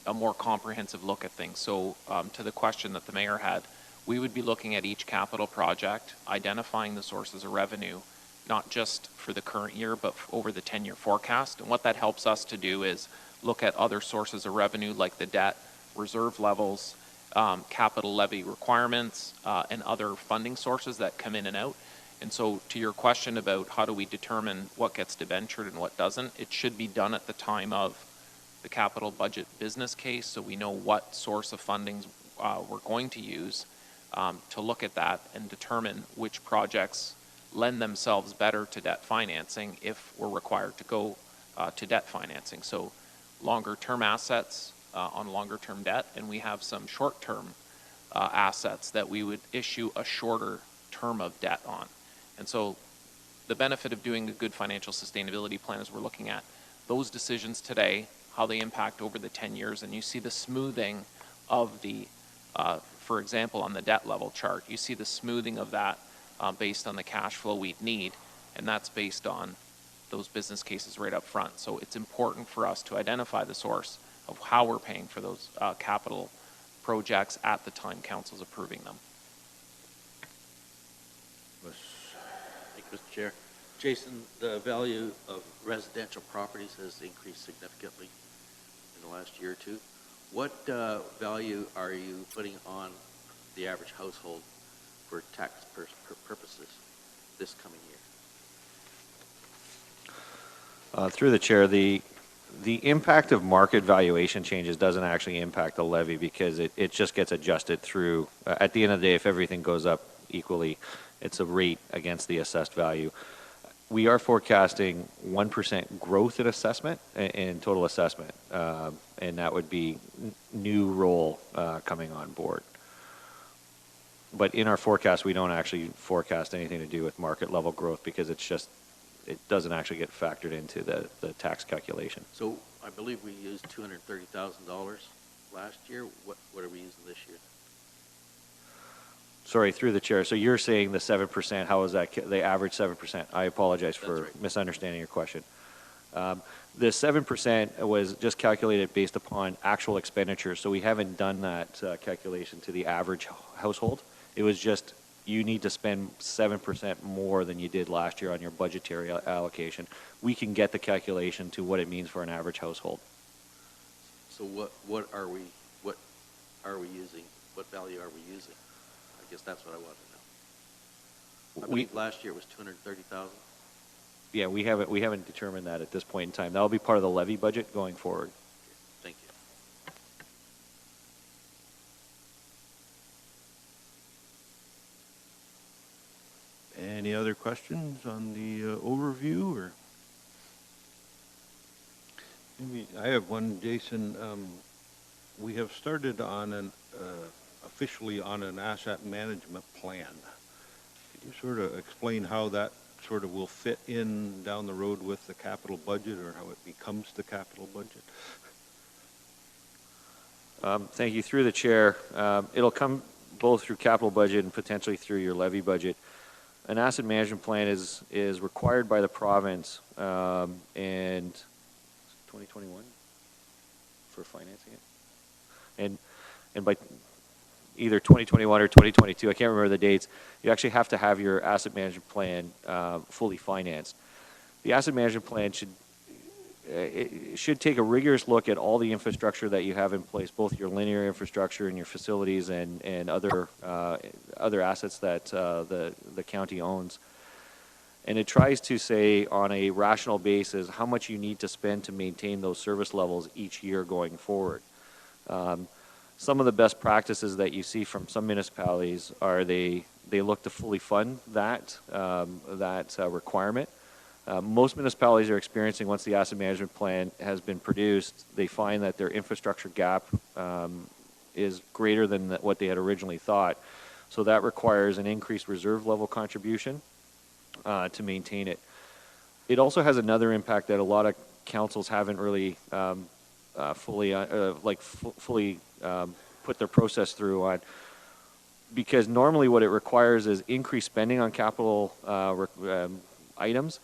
a more comprehensive look at things. So to the question that the mayor had, we would be looking at each capital project, identifying the sources of revenue, not just for the current year, but over the 10-year forecast. And what that helps us to do is look at other sources of revenue like the debt, reserve levels, capital levy requirements, and other funding sources that come in and out. And so to your question about how do we determine what gets debentured and what doesn't, it should be done at the time of the capital budget business case, so we know what source of funding we're going to use to look at that and determine which projects lend themselves better to debt financing if we're required to go to debt financing. So longer term assets on longer term debt, and we have some short term assets that we would issue a shorter term of debt on. And so the benefit of doing a good financial sustainability plan is we're looking at those decisions today, how they impact over the 10 years, and you see the smoothing of the, for example, on the debt level chart, you see the smoothing of that based on the cash flow we'd need, and that's based on those business cases right up front. So it's important for us to identify the source of how we're paying for those capital projects at the time council's approving them. Thank you, Mr. Chair. Jason, the value of residential properties has increased significantly in the last year or two. What value are you putting on the average household for tax purposes this coming year? Through the chair, the impact of market valuation changes doesn't actually impact the levy because it just gets adjusted through, at the end of the day, if everything goes up equally, it's a rate against the assessed value. We are forecasting 1% growth in assessment, in total assessment, and that would be new role coming on board. But in our forecast, we don't actually forecast anything to do with market level growth because it's just, it doesn't actually get factored into the tax calculation. So I believe we used $230,000 last year. What are we using this year? Sorry, through the chair. So you're saying the 7%, how is that, the average 7%? I apologize for misunderstanding your question. The 7% was just calculated based upon actual expenditures. So we haven't done that calculation to the average household. It was just, you need to spend 7% more than you did last year on your budgetary allocation. We can get the calculation to what it means for an average household. So what are we using? What value are we using? I guess that's what I want to know. I believe last year it was $230,000. Yeah, we haven't determined that at this point in time. That'll be part of the levy budget going forward. Thank you. Any other questions on the overview, or? Maybe I have one, Jason. We have started on an officially on an asset management plan. Could you sort of explain how that sort of will fit in down the road with the capital budget, or how it becomes the capital budget? Thank you. Through the chair, it'll come both through capital budget and potentially through your levy budget. An asset management plan is required by the province and 2021 for financing it, and by either 2021 or 2022, I can't remember the dates, you actually have to have your asset management plan fully financed. The asset management plan should take a rigorous look at all the infrastructure that you have in place, both your linear infrastructure and your facilities and other assets that the county owns. And it tries to say on a rational basis how much you need to spend to maintain those service levels each year going forward. Some of the best practices that you see from some municipalities are they look to fully fund that requirement. Most municipalities are experiencing, once the asset management plan has been produced, they find that their infrastructure gap is greater than what they had originally thought. So that requires an increased reserve level contribution to maintain it. It also has another impact that a lot of councils haven't really fully put their process through on, because normally what it requires is increased spending on capital items,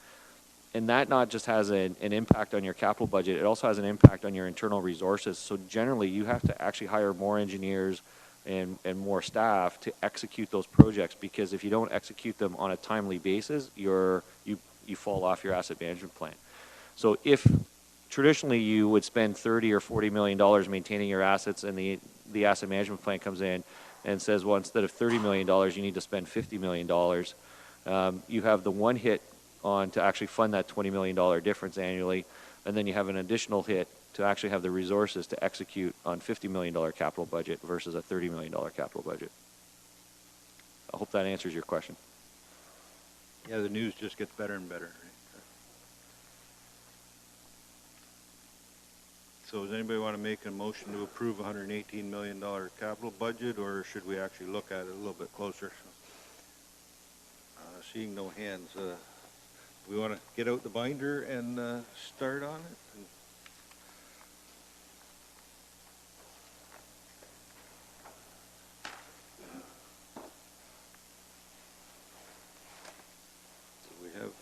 and that not just has an impact on your capital budget, it also has an impact on your internal resources. So generally you have to actually hire more engineers, and more staff to execute those projects, because if you don't execute them on a timely basis, you fall off your asset management plan. So if traditionally you would spend 30 or 40 million dollars maintaining your assets, and the asset management plan comes in and says, well, instead of 30 million dollars, you need to spend 50 million dollars, you have the one hit on to actually fund that 20 million dollar difference annually, and then you have an additional hit to actually have the resources to execute on $50 million capital budget versus a $30 million capital budget. I hope that answers your question. Yeah, the news just gets better and better. So does anybody want to make a motion to approve $118 million capital budget, or should we actually look at it a little bit closer? Seeing no hands, we want to get out the binder and start on it? We have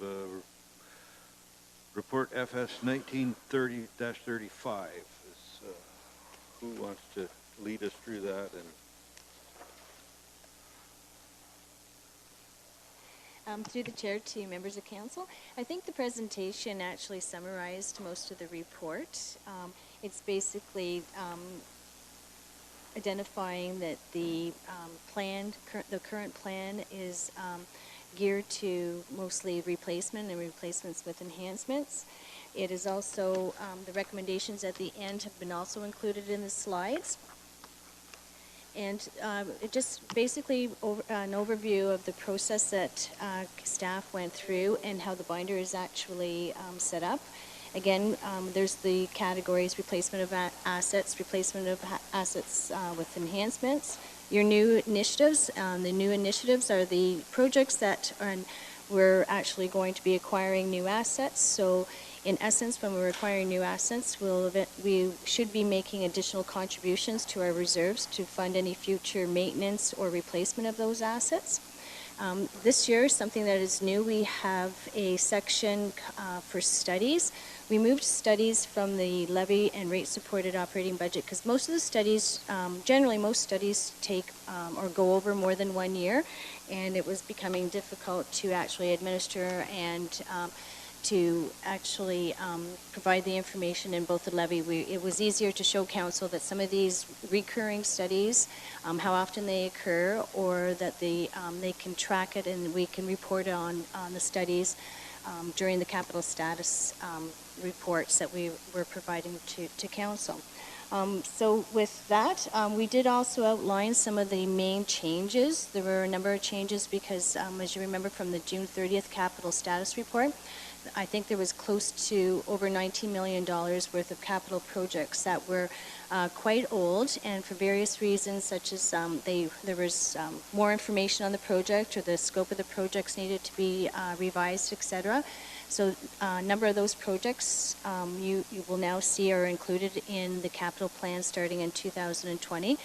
report FS 1930-35. Who wants to lead us through that? Through the chair to members of council, I think the presentation actually summarized most of the report. It's basically identifying that the current plan is geared to mostly replacement and replacements with enhancements. It is also, the recommendations at the end have been also included in the slides. And it just basically an overview of the process that staff went through and how the binder is actually set up. Again, there's the categories: replacement of assets, replacement of assets with enhancements. Your new initiatives, the new initiatives are the projects that we're actually going to be acquiring new assets. So in essence, when we're acquiring new assets, we should be making additional contributions to our reserves to fund any future maintenance or replacement of those assets. This year, something that is new, we have a section for studies. We moved studies from the levy and rate supported operating budget because most of the studies, generally most studies take or go over more than 1 year, and it was becoming difficult to actually administer and to actually provide the information in both the levy. It was easier to show council that some of these recurring studies, how often they occur, or that they can track it and we can report on the studies during the capital status reports that we were providing to council. So with that, we did also outline some of the main changes. There were a number of changes because, as you remember from the June 30th capital status report, I think there was close to over $19 million worth of capital projects that were quite old, and for various reasons, such as there was more information on the project, or the scope of the projects needed to be revised, etc. So a number of those projects you will now see are included in the capital plan starting in 2020.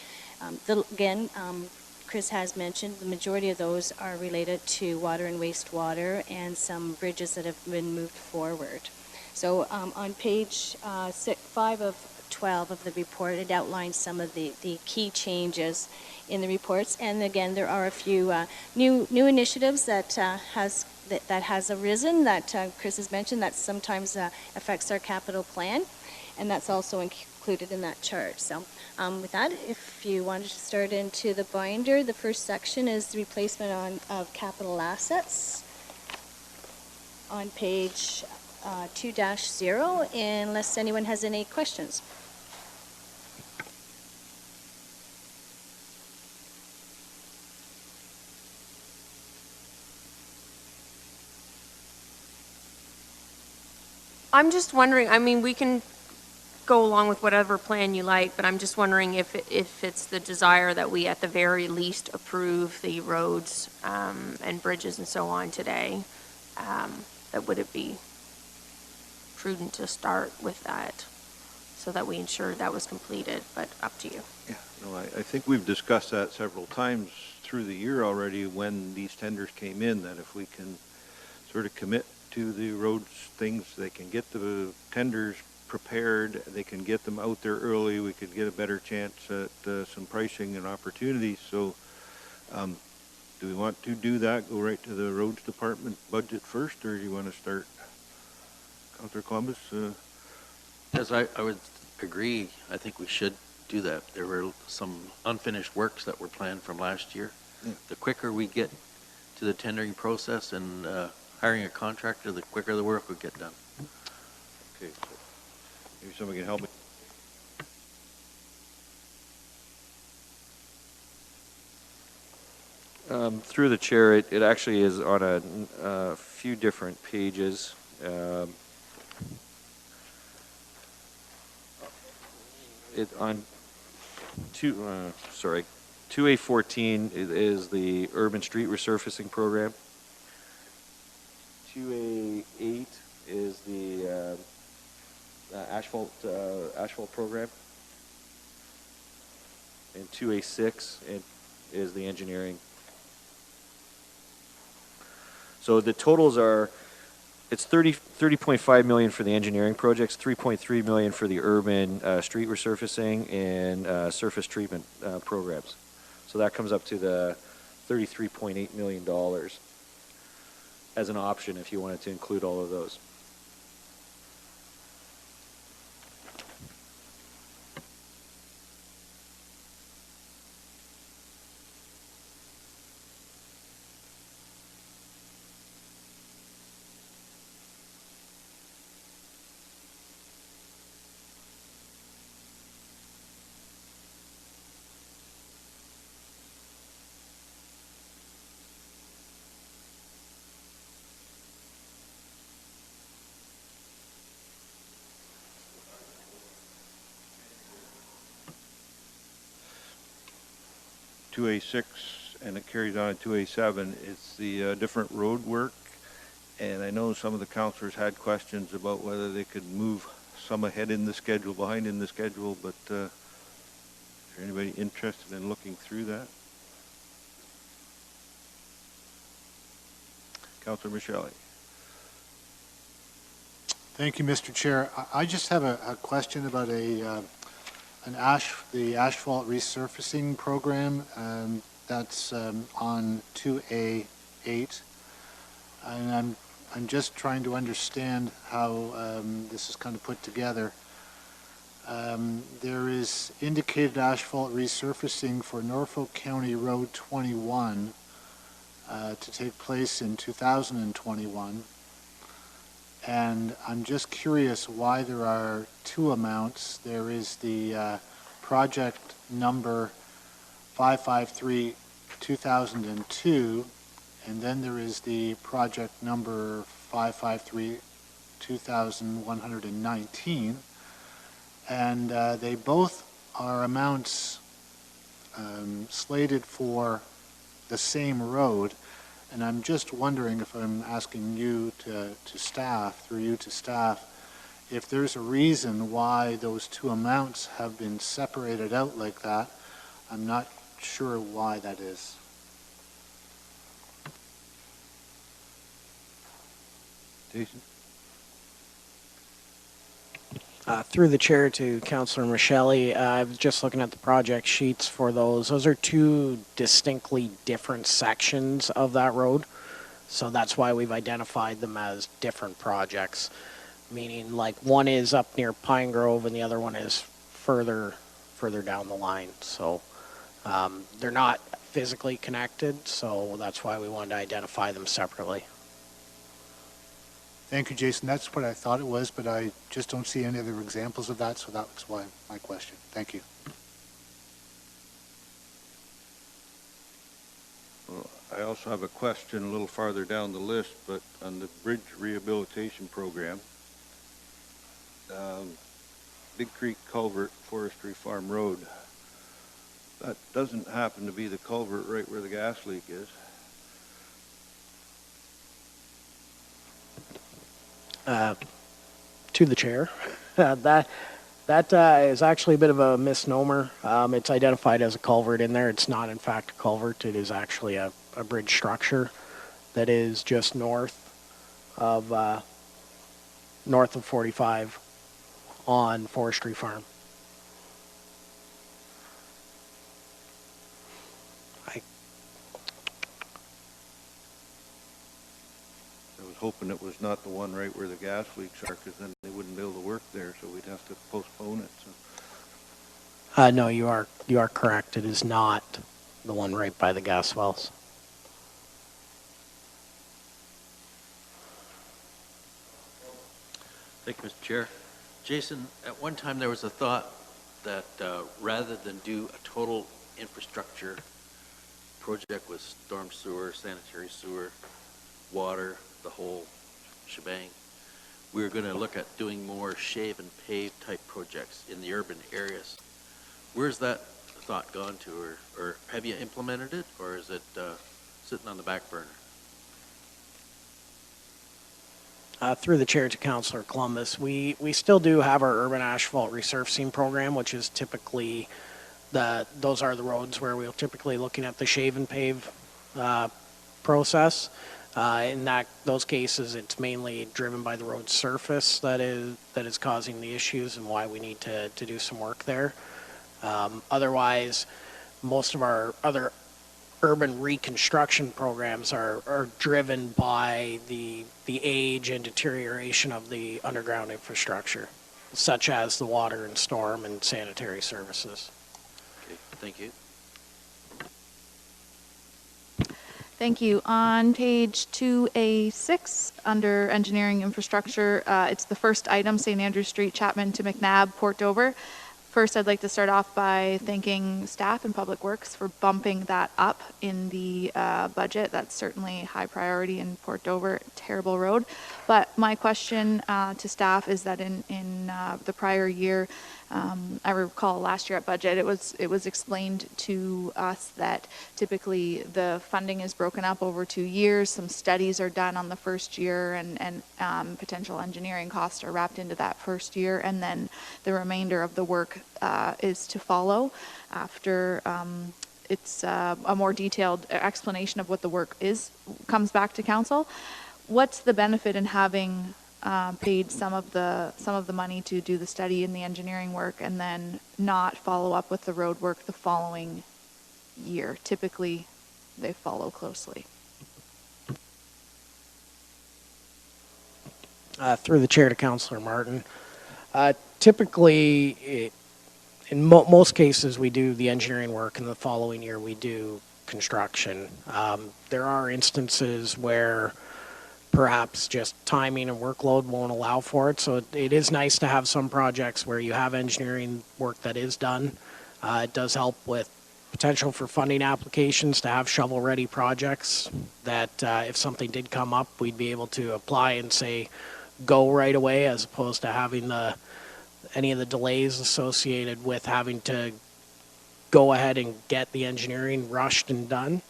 Again, Chris has mentioned the majority of those are related to water and wastewater and some bridges that have been moved forward. So on page 5 of 12 of the report, it outlines some of the key changes in the reports. And again, there are a few new initiatives that has arisen that Chris has mentioned that sometimes affects our capital plan, and that's also included in that chart. So with that, if you wanted to start into the binder, the first section is the replacement of capital assets on page 2-0, unless anyone has any questions. I'm just wondering, I mean, we can go along with whatever plan you like, but I'm just wondering if it's the desire that we at the very least approve the roads and bridges and so on today, that would it be prudent to start with that so that we ensure that was completed, but up to you. Yeah, no, I think we've discussed that several times through the year already when these tenders came in, that if we can sort of commit to the roads things, they can get the tenders prepared, they can get them out there early, we could get a better chance at some pricing and opportunities. So do we want to do that, go right to the roads department budget first, or do you want to start, Councillor Columbus? Yes, I would agree. I think we should do that. There were some unfinished works that were planned from last year. Yeah. The quicker we get to the tendering process and hiring a contractor, the quicker the work would get done. Okay, so maybe somebody can help me. Through the chair, it actually is on a few different pages. It on 2A14 is the urban street resurfacing program. 2A8 is the asphalt program, and 2A6 is the engineering. So the totals are, it's 30.5 million for the engineering projects, 3.3 million for the urban street resurfacing and surface treatment programs. So that comes up to the $33.8 million as an option if you wanted to include all of those. To 2A6 and it carries on to 2A7. It's the different road work, and I know some of the councillors had questions about whether they could move some ahead in the schedule, behind in the schedule, but is there anybody interested in looking through that? Councillor Michele. Thank you, Mr. Chair. I just have a question about the asphalt resurfacing program that's on 2A8, and I'm just trying to understand how this is kind of put together. There is indicated asphalt resurfacing for Norfolk County Road 21 to take place in 2021. And I'm just curious why there are two amounts. There is the project number 553-2002, and then there is the project number 553-2119. And they both are amounts slated for the same road. And I'm just wondering if I'm asking you to staff, through you to staff, if there's a reason why those two amounts have been separated out like that. I'm not sure why that is. Jason? Through the chair to Councillor Michele, I was just looking at the project sheets for those. Those are two distinctly different sections of that road. So that's why we've identified them as different projects. Meaning like one is up near Pine Grove and the other one is further down the line. So they're not physically connected. So that's why we wanted to identify them separately. Thank you, Jason. That's what I thought it was, but I just don't see any other examples of that, so that's why my question. Thank you. Well, I also have a question a little farther down the list, but on the bridge rehabilitation program, Big Creek Culvert, Forestry Farm Road, that doesn't happen to be the culvert right where the gas leak is. To the chair, that is actually a bit of a misnomer. It's identified as a culvert in there. It's not in fact a culvert. It is actually a bridge structure that is just north of 45 on Forestry Farm. I was hoping it was not the one right where the gas leaks are, because then they wouldn't be able to work there, so we'd have to postpone it, so. No, you are correct. It is not the one right by the gas wells. Thank you, Mr. Chair. Jason, at one time there was a thought that rather than do a total infrastructure project with storm sewer, sanitary sewer, water, the whole shebang, we were going to look at doing more shave and pave type projects in the urban areas. Where's that thought gone to, or have you implemented it, or is it sitting on the back burner? Through the chair to Councillor Columbus, we still do have our urban asphalt resurfacing program, which is typically those are the roads where we're typically looking at the shave and pave process. In those cases, it's mainly driven by the road surface that is causing the issues and why we need to do some work there. Otherwise, most of our other urban reconstruction programs are driven by the age and deterioration of the underground infrastructure, such as the water and storm and sanitary services. Okay, thank you. Thank you. On page 2A6, under engineering infrastructure, it's the first item, St. Andrew Street, Chapman to McNabb, Port Dover. First, I'd like to start off by thanking staff and Public Works for bumping that up in the budget. That's certainly high priority in Port Dover, terrible road. But my question to staff is that in the prior year, I recall last year at budget, it was explained to us that typically the funding is broken up over 2 years. Some studies are done on the first year, and potential engineering costs are wrapped into that first year, and then the remainder of the work is to follow after it's a more detailed explanation of what the work is comes back to council. What's the benefit in having paid some of the money to do the study and the engineering work and then not follow up with the road work the following year? Typically, they follow closely. Through the chair to Councillor Martin. Typically, in most cases, we do the engineering work, and the following year we do construction. There are instances where perhaps just timing and workload won't allow for it, so it is nice to have some projects where you have engineering work that is done. It does help with potential for funding applications to have shovel-ready projects that if something did come up, we'd be able to apply and say, go right away, as opposed to having any of the delays associated with having to go ahead and get the engineering rushed and done.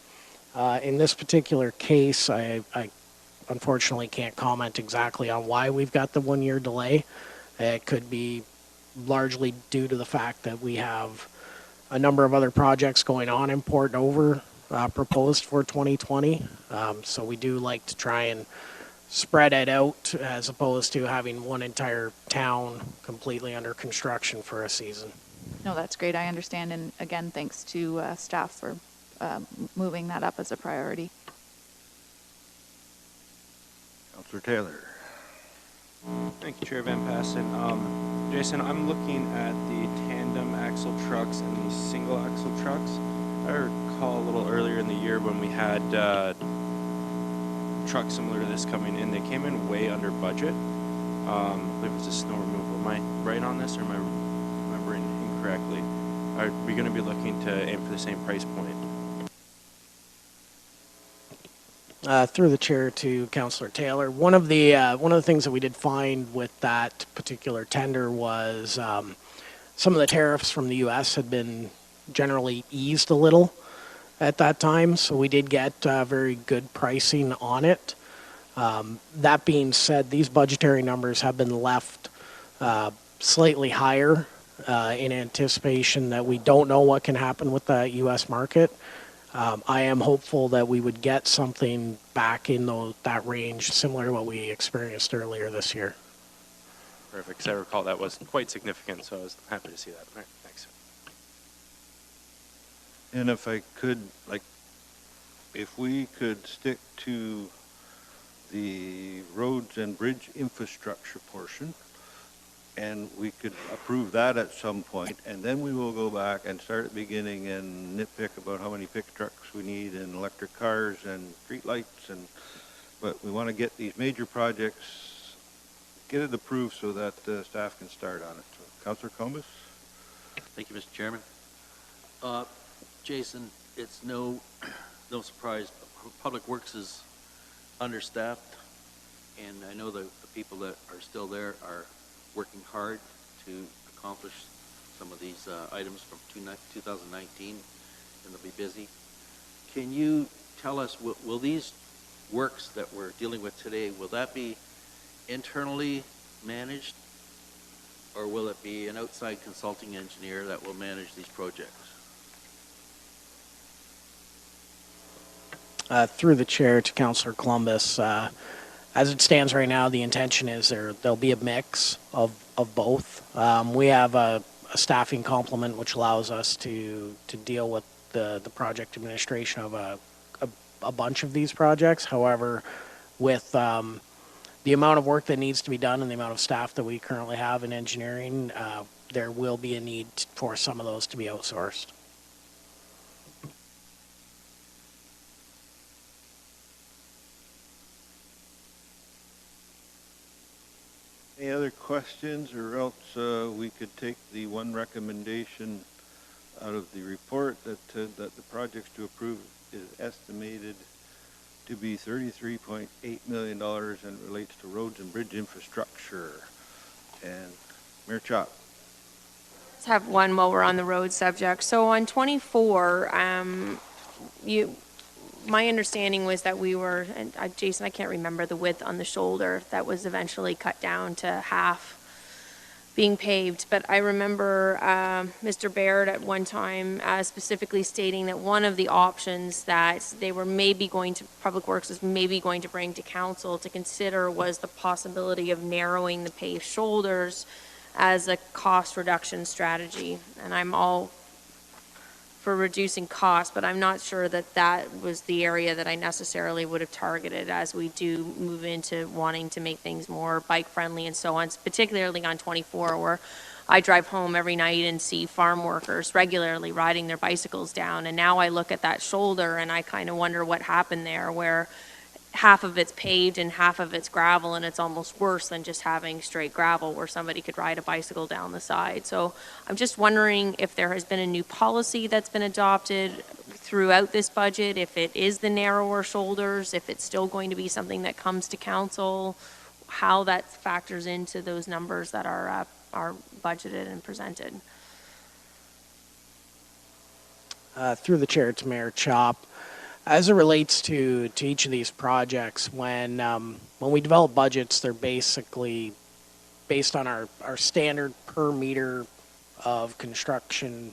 In this particular case, I unfortunately can't comment exactly on why we've got the 1 year delay. It could be largely due to the fact that we have a number of other projects going on in Port Dover proposed for 2020. So we do like to try and spread it out as opposed to having one entire town completely under construction for a season. No, that's great. I understand. And again, thanks to staff for moving that up as a priority. Councillor Taylor. Thank you, Chair Van Passen. Jason, I'm looking at the tandem axle trucks and the single axle trucks. I recall a little earlier in the year when we had trucks similar to this coming in. They came in way under budget. I believe it's a snow removal. Am I right on this, or am I remembering incorrectly? Are we going to be looking to aim for the same price point? Through the chair to Councillor Taylor, one of the things that we did find with that particular tender was some of the tariffs from the U.S. had been generally eased a little at that time, so we did get very good pricing on it. That being said, these budgetary numbers have been left slightly higher in anticipation that we don't know what can happen with the U.S. market. I am hopeful that we would get something back in that range, similar to what we experienced earlier this year. Perfect, 'cause I recall that was quite significant, so I was happy to see that. All right, thanks. And if I could, like, if we could stick to the roads and bridge infrastructure portion, and we could approve that at some point, and then we will go back and start at the beginning and nitpick about how many pick trucks we need and electric cars and street lights, but we want to get these major projects, get it approved so that staff can start on it. So, Councillor Combus? Thank you, Mr. Chairman. Jason, it's no surprise, Public Works is understaffed, and I know the people that are still there are working hard to accomplish some of these items from 2019, and they'll be busy. Can you tell us, will these works that we're dealing with today, will that be internally managed, or will it be an outside consulting engineer that will manage these projects? Through the chair to Councillor Columbus, as it stands right now, the intention is there'll be a mix of both. We have a staffing complement which allows us to deal with the project administration of a bunch of these projects. However, with the amount of work that needs to be done and the amount of staff that we currently have in engineering, there will be a need for some of those to be outsourced. Any other questions, or else we could take the one recommendation out of the report that the projects to approve is estimated to be $33.8 million and relates to roads and bridge infrastructure. And Mayor Chop. Let's have one while we're on the road subject. So on 24, my understanding was that we were, and Jason, I can't remember the width on the shoulder that was eventually cut down to half being paved, but I remember Mr. Baird at one time specifically stating that one of the options that they were maybe going to, Public Works was maybe going to bring to council to consider was the possibility of narrowing the paved shoulders as a cost reduction strategy. And I'm all for reducing costs, but I'm not sure that that was the area that I necessarily would have targeted as we do move into wanting to make things more bike friendly and so on, particularly on 24, where I drive home every night and see farm workers regularly riding their bicycles down. And now I look at that shoulder and I kind of wonder what happened there, where half of it's paved and half of it's gravel, and it's almost worse than just having straight gravel where somebody could ride a bicycle down the side. So I'm just wondering if there has been a new policy that's been adopted throughout this budget, if it is the narrower shoulders, if it's still going to be something that comes to council, how that factors into those numbers that are budgeted and presented. Through the chair to Mayor Chop. As it relates to each of these projects, when we develop budgets, they're basically based on our standard per meter of construction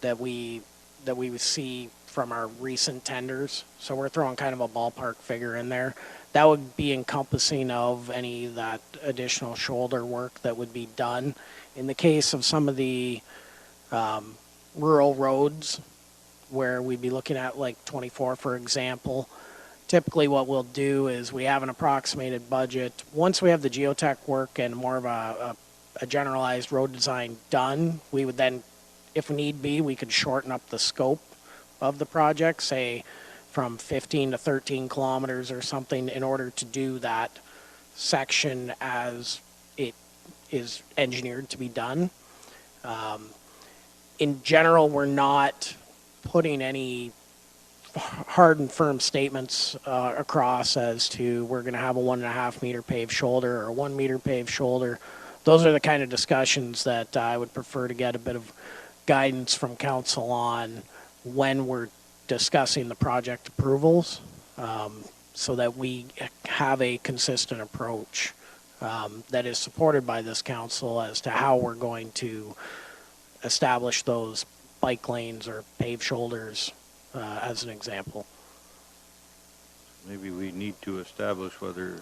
that we would see from our recent tenders. So we're throwing kind of a ballpark figure in there. That would be encompassing of any of that additional shoulder work that would be done. In the case of some of the rural roads, where we'd be looking at like 24, for example. Typically what we'll do is we have an approximated budget. Once we have the geotech work and more of a generalized road design done, we would then, if need be, we could shorten up the scope of the project, say from 15 to 13 kilometers or something, in order to do that section as it is engineered to be done. In general, we're not putting any hard and firm statements across as to we're going to have a 1.5 meter paved shoulder or a 1 meter paved shoulder. Those are the kind of discussions that I would prefer to get a bit of guidance from council on when we're discussing the project approvals, so that we have a consistent approach that is supported by this council as to how we're going to establish those bike lanes or paved shoulders, as an example. Maybe we need to establish whether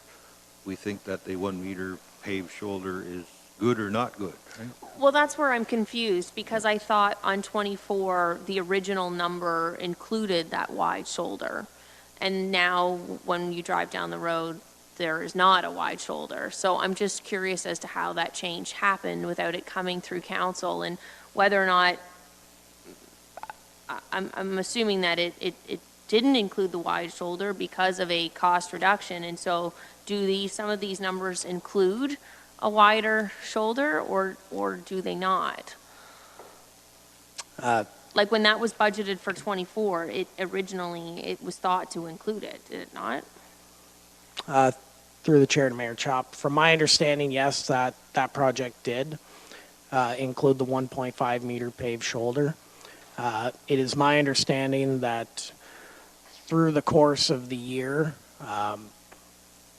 we think that the 1 meter paved shoulder is good or not good, right? Well, that's where I'm confused, because I thought on 24, the original number included that wide shoulder. And now, when you drive down the road, there is not a wide shoulder. So I'm just curious as to how that change happened without it coming through council, and whether or not, I'm assuming that it didn't include the wide shoulder because of a cost reduction. And so some of these numbers include a wider shoulder, or do they not? Like when that was budgeted for 24, it was thought to include it, did it not? Through the chair to Mayor Chop, from my understanding, yes, that project did include the 1.5 meter paved shoulder. It is my understanding that through the course of the year,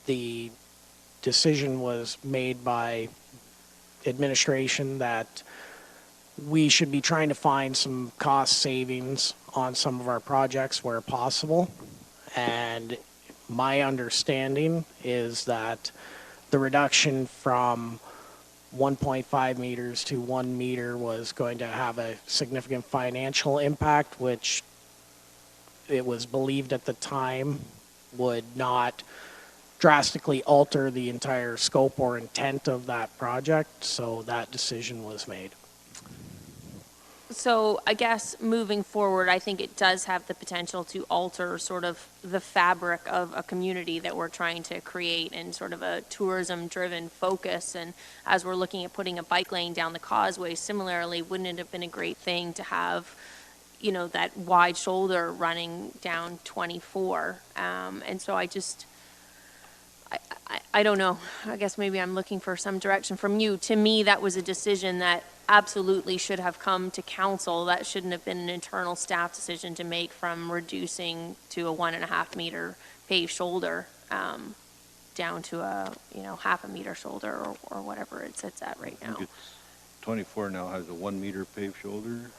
the decision was made by administration that we should be trying to find some cost savings on some of our projects where possible. And my understanding is that the reduction from 1.5 meters to 1 meter was going to have a significant financial impact, which it was believed at the time would not drastically alter the entire scope or intent of that project. So that decision was made. So I guess moving forward, I think it does have the potential to alter sort of the fabric of a community that we're trying to create, and sort of a tourism-driven focus. And as we're looking at putting a bike lane down the causeway, similarly, wouldn't it have been a great thing to have, that wide shoulder running down 24? And so I don't know. I guess maybe I'm looking for some direction from you. To me, that was a decision that absolutely should have come to council. That shouldn't have been an internal staff decision to make, from reducing to a 1.5 meter paved shoulder down to a, half a meter shoulder, or whatever it sits at right now. 24 now has a 1 meter paved shoulder.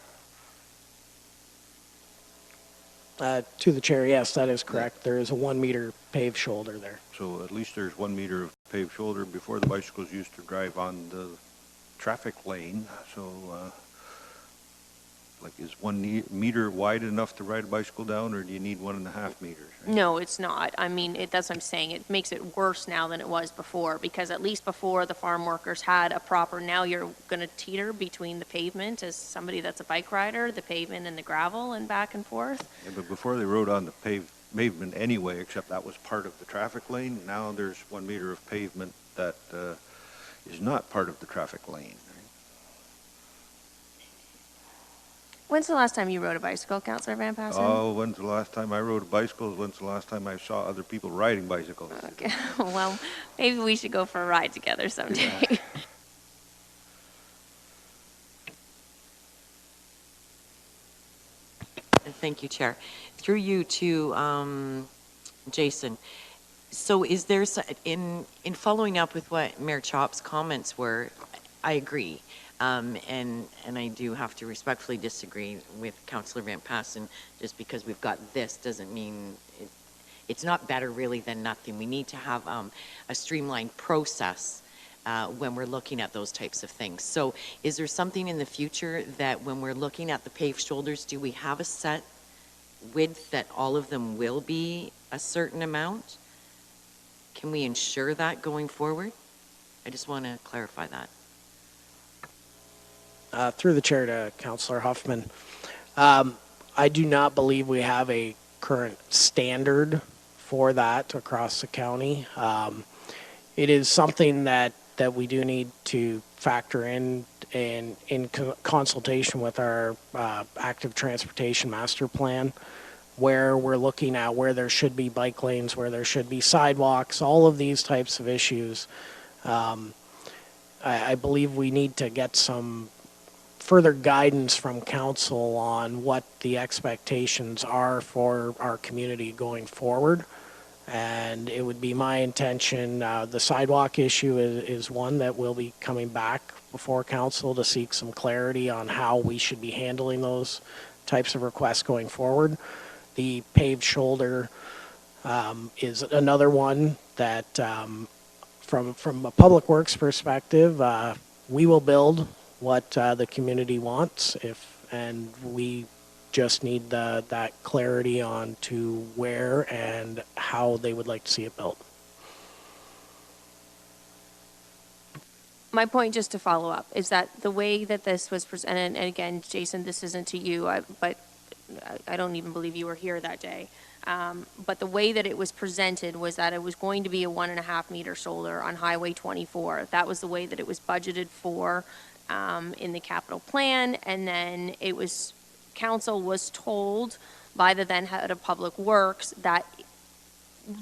To the chair, yes, that is correct. There is a 1 meter paved shoulder there. So at least there's 1 meter of paved shoulder. Before, the bicycles used to drive on the traffic lane. So, is 1 meter wide enough to ride a bicycle down, or do you need 1.5 meters? Right? No, it's not. I mean, that's what I'm saying. It makes it worse now than it was before, because at least before, the farm workers had a proper, now you're going to teeter between the pavement, as somebody that's a bike rider, the pavement and the gravel, and back and forth. Yeah, but before, they rode on the pavement anyway, except that was part of the traffic lane. Now there's 1 meter of pavement that is not part of the traffic lane. When's the last time you rode a bicycle, Councillor Van Passen? Oh, when's the last time I rode a bicycle? When's the last time I saw other people riding bicycles? Okay, well, maybe we should go for a ride together someday. Yeah. Thank you, Chair. Through you to Jason. So is there, in following up with what Mayor Chop's comments were, I agree. And I do have to respectfully disagree with Councillor Van Passen. Just because we've got this doesn't mean it's not better really than nothing. We need to have a streamlined process when we're looking at those types of things. So is there something in the future that when we're looking at the paved shoulders, do we have a set width that all of them will be a certain amount? Can we ensure that going forward? I just want to clarify that. Through the chair to Councillor Huffman, I do not believe we have a current standard for that across the county. It is something that we do need to factor in consultation with our active transportation master plan, where we're looking at where there should be bike lanes, where there should be sidewalks, all of these types of issues. I believe we need to get some further guidance from council on what the expectations are for our community going forward. And it would be my intention, the sidewalk issue is one that will be coming back before council to seek some clarity on how we should be handling those types of requests going forward. The paved shoulder is another one that from a public works perspective, we will build what the community wants, and we just need that clarity on to where and how they would like to see it built. My point, just to follow up, is that the way that this was presented, and again, Jason, this isn't to you, but I don't even believe you were here that day. But the way that it was presented was that it was going to be a 1.5 meter shoulder on Highway 24. That was the way that it was budgeted for in the capital plan, and then council was told by the then head of Public Works that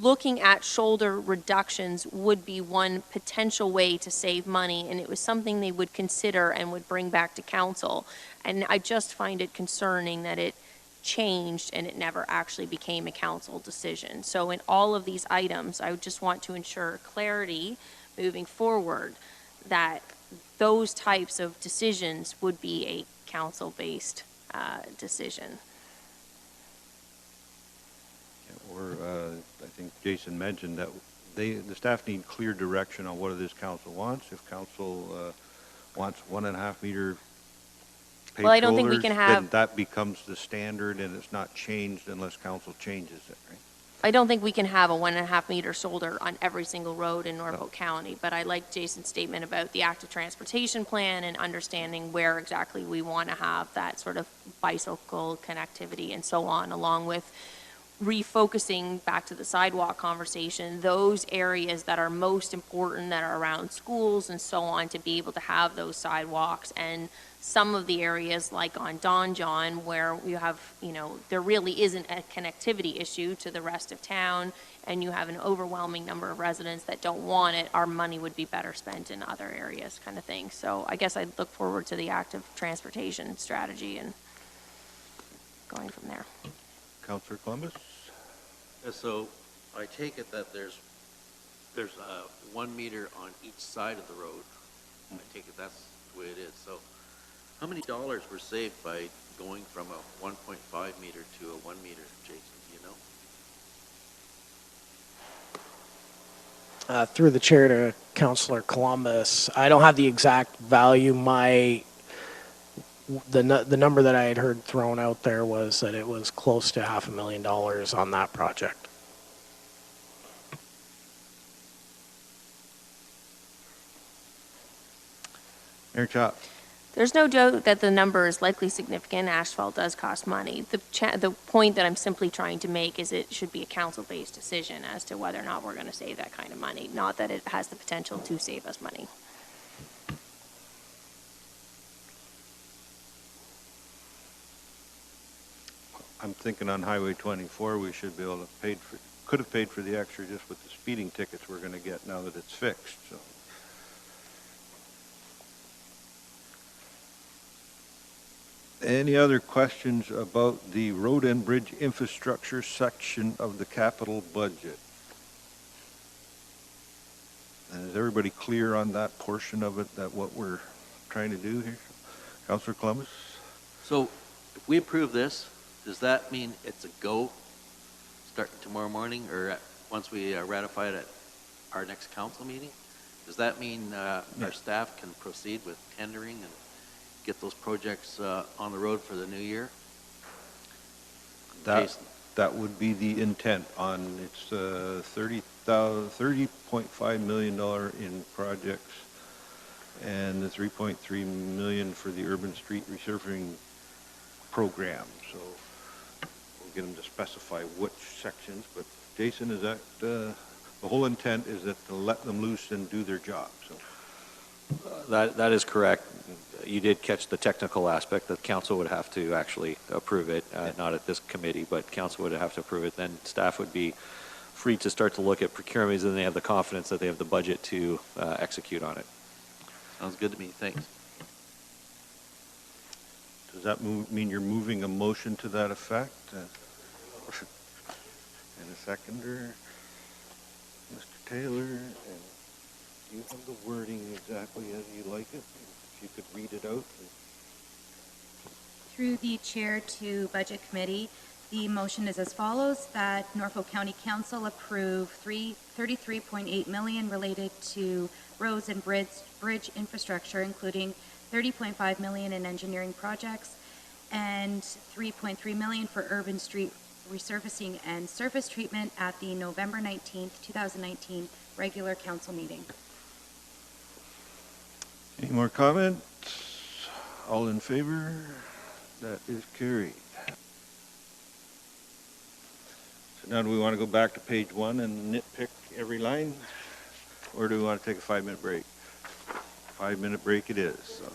looking at shoulder reductions would be one potential way to save money, and it was something they would consider and would bring back to council. And I just find it concerning that it changed and it never actually became a council decision. So in all of these items, I would just want to ensure clarity moving forward that those types of decisions would be a council-based decision. Or I think Jason mentioned that the staff need clear direction on what it is council wants. If council wants 1.5 meter paved Well, I don't think we can shoulders, have- then that becomes the standard and it's not changed unless council changes it, right? I don't think we can have a 1.5 meter shoulder on every single road in Norfolk County, but I like Jason's statement about the active transportation plan and understanding where exactly we want to have that sort of bicycle connectivity and so on, along with refocusing back to the sidewalk conversation, those areas that are most important that are around schools and so on, to be able to have those sidewalks. And some of the areas like on Don John where you have, there really isn't a connectivity issue to the rest of town and you have an overwhelming number of residents that don't want it, our money would be better spent in other areas, kind of thing. So I guess I'd look forward to the active transportation strategy and going from there. Councillor Columbus? So I take it that there's 1 meter on each side of the road. I take it that's the way it is. So how many dollars were saved by going from a 1.5 meter to a 1 meter, Jason, do you know? Through the chair to Councillor Columbus, I don't have the exact value. The number that I had heard thrown out there was that it was close to $500,000 on that project. Mayor Chop? There's no doubt that the number is likely significant. Asphalt does cost money. The point that I'm simply trying to make is it should be a council-based decision as to whether or not we're going to save that kind of money, not that it has the potential to save us money. I'm thinking on Highway 24, we should be able to could have paid for the extra just with the speeding tickets we're going to get now that it's fixed, so. Any other questions about the road and bridge infrastructure section of the capital budget? And is everybody clear on that portion of it, that what we're trying to do here? Councillor Columbus? So if we approve this, does that mean it's a go starting tomorrow morning, or once we ratify it at our next council meeting? Does that mean our staff can proceed with tendering and get those projects on the road for the new year? That would be the intent on, it's $30.5 million in projects and the $3.3 million for the urban street resurfacing program. So we'll get them to specify which sections, but Jason, is that, the whole intent is that to let them loose and do their job, so. That is correct. You did catch the technical aspect that council would have to actually approve it, not at this committee, but council would have to approve it. Then staff would be free to start to look at procurements, and they have the confidence that they have the budget to execute on it. Sounds good to me. Thanks. Does that mean you're moving a motion to that effect? And a seconder, Mr. Taylor, and you have the wording exactly as you like it. If you could read it out. Through the chair to Budget Committee, The motion is as follows, that Norfolk County Council approve $33.8 million related to roads and bridge infrastructure, including $30.5 million in engineering projects and $3.3 million for urban street resurfacing and surface treatment at the November 19th, 2019 regular council meeting. Any more comments? All in favor? That is carried. So now do we want to go back to page 1 and nitpick every line? Or do we want to take a 5-minute break? 5-minute break it is. So.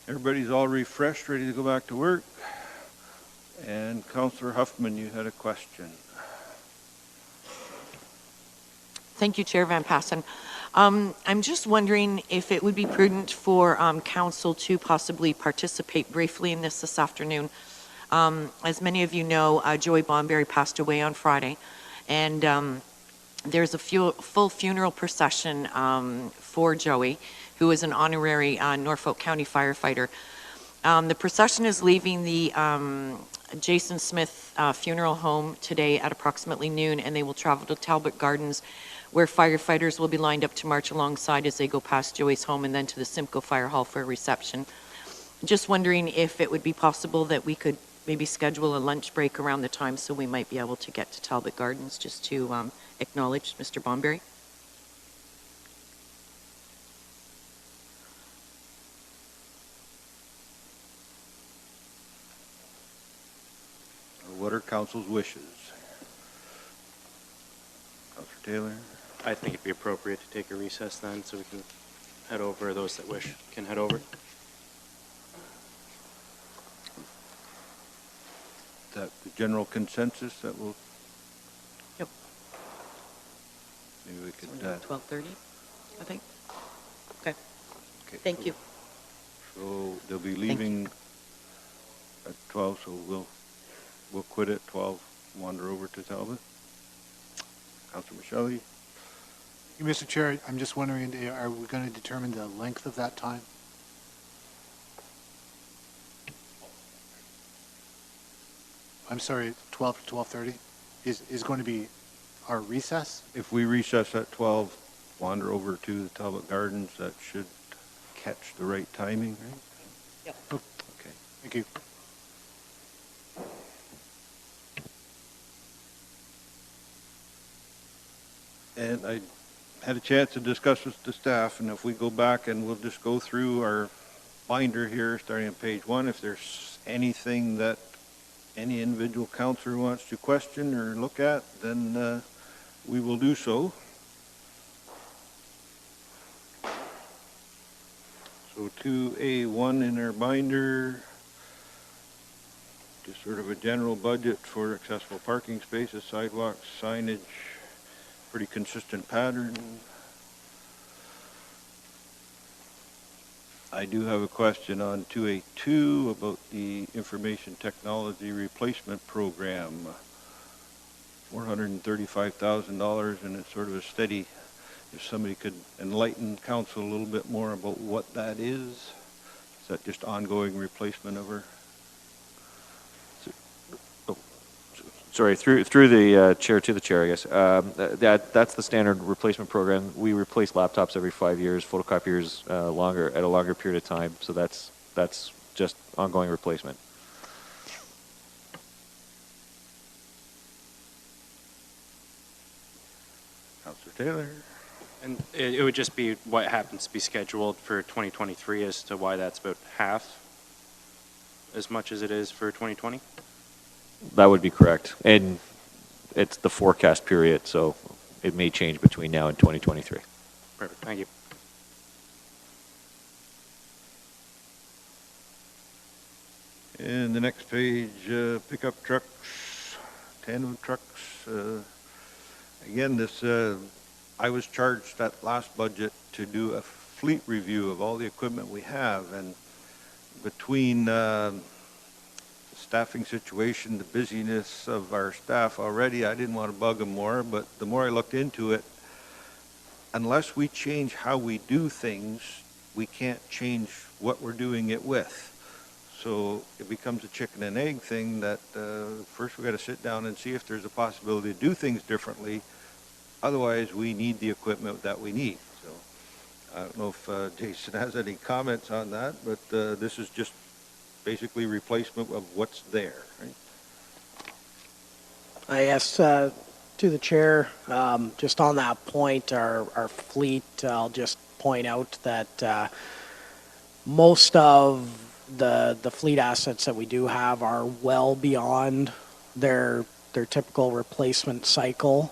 Everybody's all refreshed, ready to go back to work. And Councillor Huffman, you had a question. Thank you, Chair Van Passen. I'm just wondering if it would be prudent for council to possibly participate briefly in this afternoon. As many of you know, Joey Bonberry passed away on Friday, and there's a full funeral procession for Joey, who is an honorary Norfolk County firefighter. The procession is leaving the Jason Smith Funeral Home today at approximately noon, and they will travel to Talbot Gardens, where firefighters will be lined up to march alongside as they go past Joey's home and then to the Simcoe Fire Hall for a reception. Just wondering if it would be possible that we could maybe schedule a lunch break around the time so we might be able to get to Talbot Gardens just to acknowledge Mr. Bonberry. What are council's wishes? Councillor Taylor? I think it'd be appropriate to take a recess then, so we can head over, those that wish can head over. Is that the general consensus that will? Yep. Maybe we could. 12:30, I think. Okay. Thank you. So they'll be leaving at 12, so we'll quit at 12, wander over to Talbot. Councillor Michele? Mr. Chair, I'm just wondering, are we going to determine the length of that time? I'm sorry, 12 to 12:30 is going to be our recess? If we recess at 12, wander over to the Talbot Gardens, that should catch the right timing, right? Yep. Okay. Thank you. And I had a chance to discuss with the staff, and if we go back and we'll just go through our binder here, starting on page 1, if there's anything that any individual councillor wants to question or look at, then we will do so. So 2A1 in our binder, just sort of a general budget for accessible parking spaces, sidewalks, signage, pretty consistent pattern. I do have a question on 2A2 about the information technology replacement program. $435,000, and it's sort of a steady, if somebody could enlighten council a little bit more about what that is. Is that just ongoing replacement of our? Sorry, through the chair to the chair, I guess. That's the standard replacement program. We replace laptops every 5 years, photocopiers at a longer period of time. So that's just ongoing replacement. Councillor Taylor. And it would just be what happens to be scheduled for 2023 as to why that's about half as much as it is for 2020? That would be correct. And it's the forecast period, so it may change between now and 2023. Perfect. Thank you. And the next page, pickup trucks, tandem trucks. Again, this I was charged that last budget to do a fleet review of all the equipment we have, and between staffing situation, the busyness of our staff already, I didn't want to bug them more, but the more I looked into it, unless we change how we do things, we can't change what we're doing it with. So it becomes a chicken and egg thing that first we've got to sit down and see if there's a possibility to do things differently. Otherwise, we need the equipment that we need. So I don't know if Jason has any comments on that, but this is just basically replacement of what's there, right? I guess to the chair, just on that point, our fleet, I'll just point out that most of the fleet assets that we do have are well beyond their typical replacement cycle.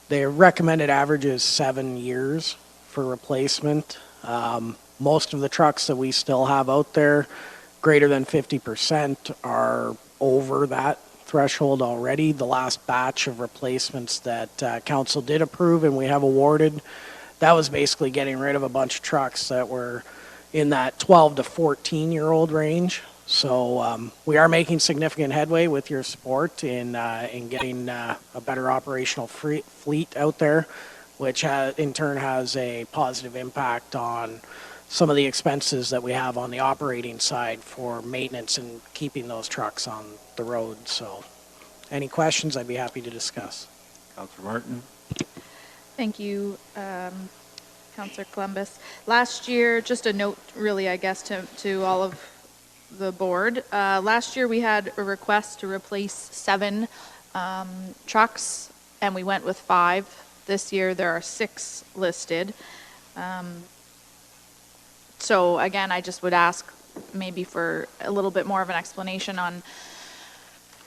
The recommended average is 7 years for replacement. most of the trucks that we still have out there, greater than 50%, are over that threshold already. The last batch of replacements that council did approve and we have awarded, that was basically getting rid of a bunch of trucks that were in that 12 to 14-year-old range. So we are making significant headway with your support in getting a better operational fleet out there, which in turn has a positive impact on some of the expenses that we have on the operating side for maintenance and keeping those trucks on the road. So any questions, I'd be happy to discuss. Councillor Martin? Thank you, Councillor Columbus. Last year, just a note really, I guess, to all of the board. Last year we had a request to replace 7 trucks and we went with 5. This year there are 6 listed. So again, I just would ask maybe for a little bit more of an explanation on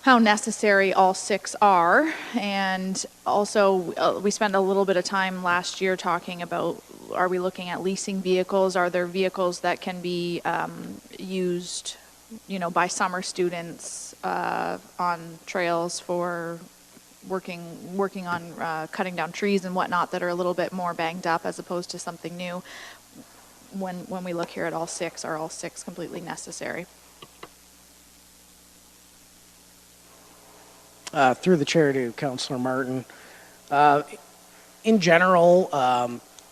how necessary all 6 are. And also we spent a little bit of time last year talking about, are we looking at leasing vehicles? Are there vehicles that can be used, by summer students on trails for working on cutting down trees and whatnot that are a little bit more banged up as opposed to something new? When we look here at all 6, are all 6 completely necessary? Through the chair to Councillor Martin. In general,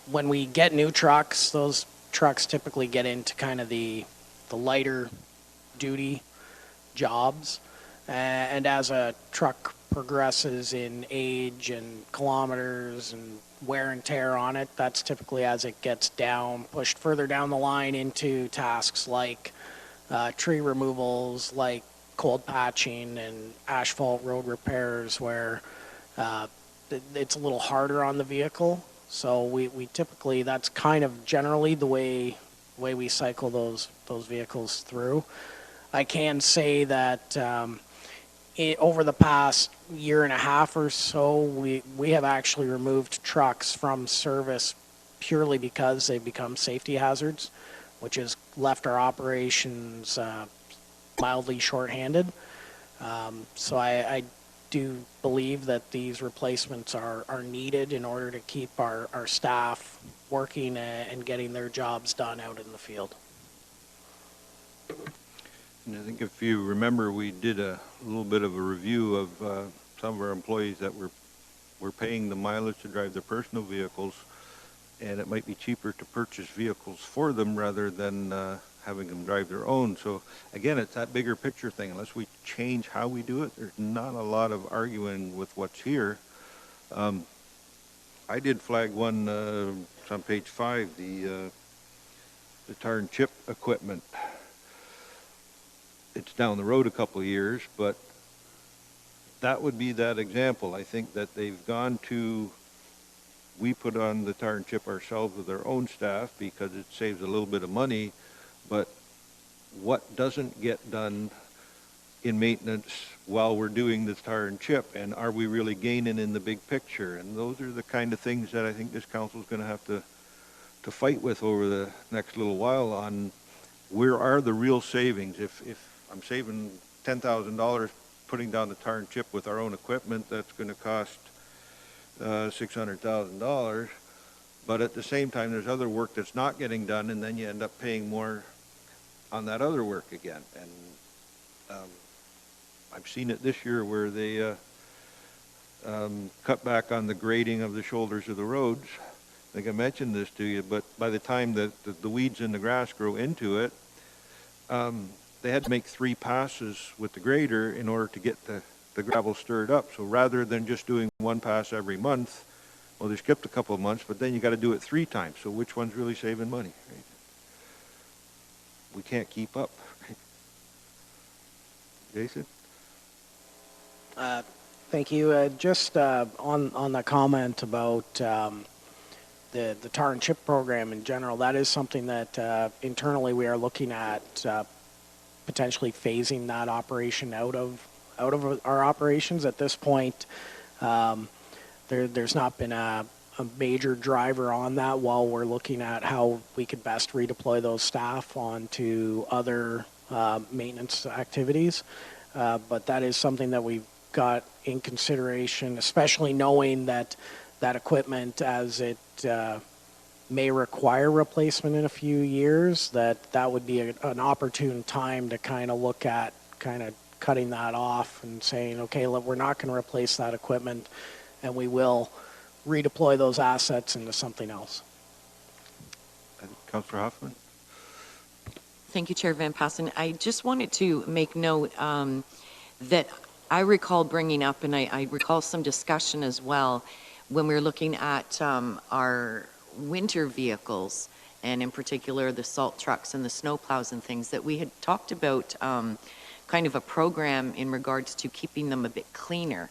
when we get new trucks, those trucks typically get into kind of the lighter duty jobs. And as a truck progresses in age and kilometers and wear and tear on it, that's typically as it gets pushed further down the line into tasks like tree removals, like cold patching and asphalt road repairs, where it's a little harder on the vehicle. So we typically, that's kind of generally the way we cycle those vehicles through. I can say that over the past year and a half or so, we have actually removed trucks from service purely because they've become safety hazards, which has left our operations mildly shorthanded. So I do believe that these replacements are needed in order to keep our staff working and getting their jobs done out in the field. And I think if you remember, we did a little bit of a review of some of our employees that were paying the mileage to drive their personal vehicles, and it might be cheaper to purchase vehicles for them rather than having them drive their own. So again, it's that bigger picture thing. Unless we change how we do it, there's not a lot of arguing with what's here. I did flag one, it's on page 5, the tar and chip equipment. It's down the road a couple of years, but that would be that example. I think that they've gone to, we put on the tar and chip ourselves with our own staff because it saves a little bit of money, but what doesn't get done in maintenance while we're doing the tar and chip, and are we really gaining in the big picture? And those are the kind of things that I think this council is going to have to fight with over the next little while on where are the real savings. If I'm saving $10,000 putting down the tar and chip with our own equipment, that's going to cost $600,000. But at the same time, there's other work that's not getting done, and then you end up paying more on that other work again. And I've seen it this year where they cut back on the grading of the shoulders of the roads. I think I mentioned this to you, but by the time that the weeds in the grass grow into it, they had to make 3 passes with the grader in order to get the gravel stirred up. So rather than just doing 1 pass every month, well, they skipped a couple of months, but then you got to do it 3 times. So which one's really saving money? Right? We can't keep up. Right? Jason? Thank you. Just on the comment about the tar and chip program in general, that is something that internally we are looking at potentially phasing that operation out of our operations. At this point, there's not been a a major driver on that while we're looking at how we could best redeploy those staff onto other maintenance activities. But that is something that we've got in consideration, especially knowing that that equipment, as it may require replacement in a few years, that would be an opportune time to kind of look at kind of cutting that off and saying, okay, look, we're not going to replace that equipment, and we will redeploy those assets into something else. Councillor Hoffman? Thank you, Chair Van Passen. I just wanted to make note that I recall bringing up, and I recall some discussion as well, when we were looking at our winter vehicles, and in particular the salt trucks and the snow plows and things, that we had talked about kind of a program in regards to keeping them a bit cleaner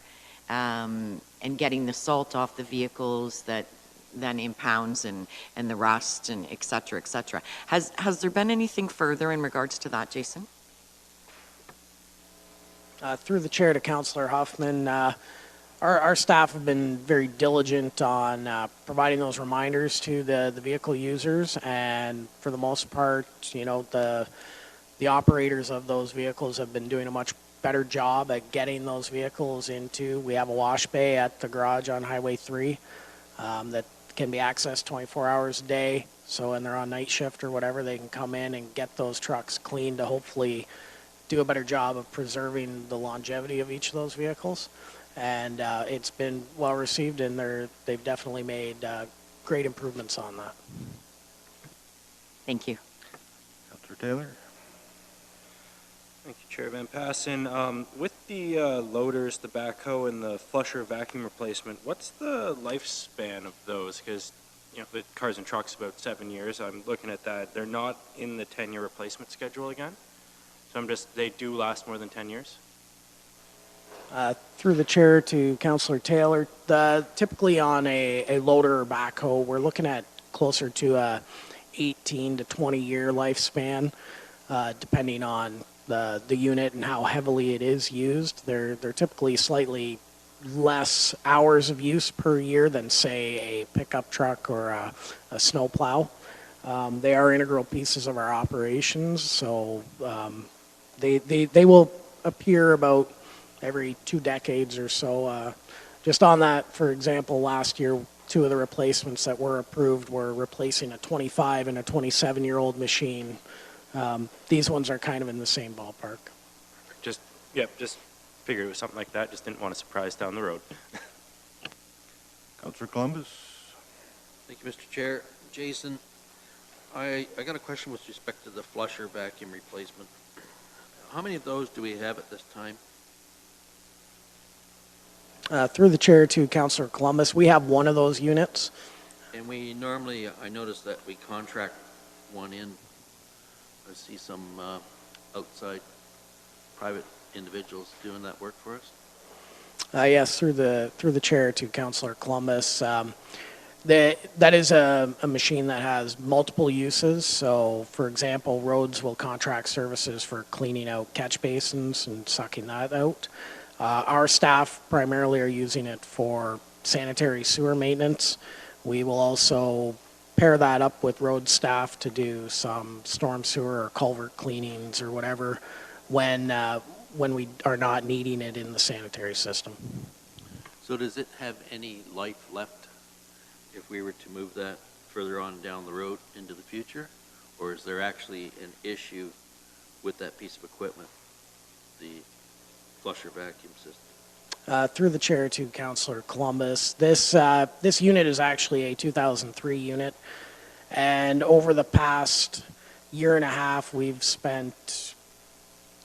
and getting the salt off the vehicles that then impounds and the rust and et cetera, et cetera. Has there been anything further in regards to that, Jason? Through the chair to Councillor Huffman, our staff have been very diligent on providing those reminders to the vehicle users, and for the most part, you know, the operators of those vehicles have been doing a much better job at getting those vehicles into. We have a wash bay at the garage on Highway 3 that can be accessed 24 hours a day. So when they're on night shift or whatever, they can come in and get those trucks cleaned to hopefully do a better job of preserving the longevity of each of those vehicles. And it's been well received, and they've definitely made great improvements on that. Thank you. Councillor Taylor? Thank you, Chair Van Passen. With the loaders, the backhoe, and the flusher vacuum replacement, what's the lifespan of those? Because, you know, with cars and trucks, about 7 years. I'm looking at that. They're not in the 10-year replacement schedule again. So they do last more than 10 years? Through the chair to Councillor Taylor, typically on a loader or backhoe, we're looking at closer to a 18 to 20 year lifespan, depending on the unit and how heavily it is used. They're typically slightly less hours of use per year than, say, a pickup truck or a snow plow. They are integral pieces of our operations, so they will appear about every 2 decades or so. Just on that, for example, last year, 2 of the replacements that were approved were replacing a 25 and a 27-year-old machine. These ones are kind of in the same ballpark. Just figured it was something like that. Just didn't want a surprise down the road. Councillor Columbus? Thank you, Mr. Chair. Jason, I got a question with respect to the flusher vacuum replacement. How many of those do we have at this time? Through the chair to Councillor Columbus, we have one of those units. And we normally, I noticed that we contract one in. I see some outside private individuals doing that work for us. Yes, through the chair to Councillor Columbus. That is a machine that has multiple uses. So, for example, roads will contract services for cleaning out catch basins and sucking that out. Our staff primarily are using it for sanitary sewer maintenance. We will also pair that up with road staff to do some storm sewer or culvert cleanings or whatever when we are not needing it in the sanitary system. So does it have any life left if we were to move that further on down the road into the future? Or is there actually an issue with that piece of equipment, the flusher vacuum system? Through the chair to Councillor Columbus, this unit is actually a 2003 unit, and over the past year and a half, we've spent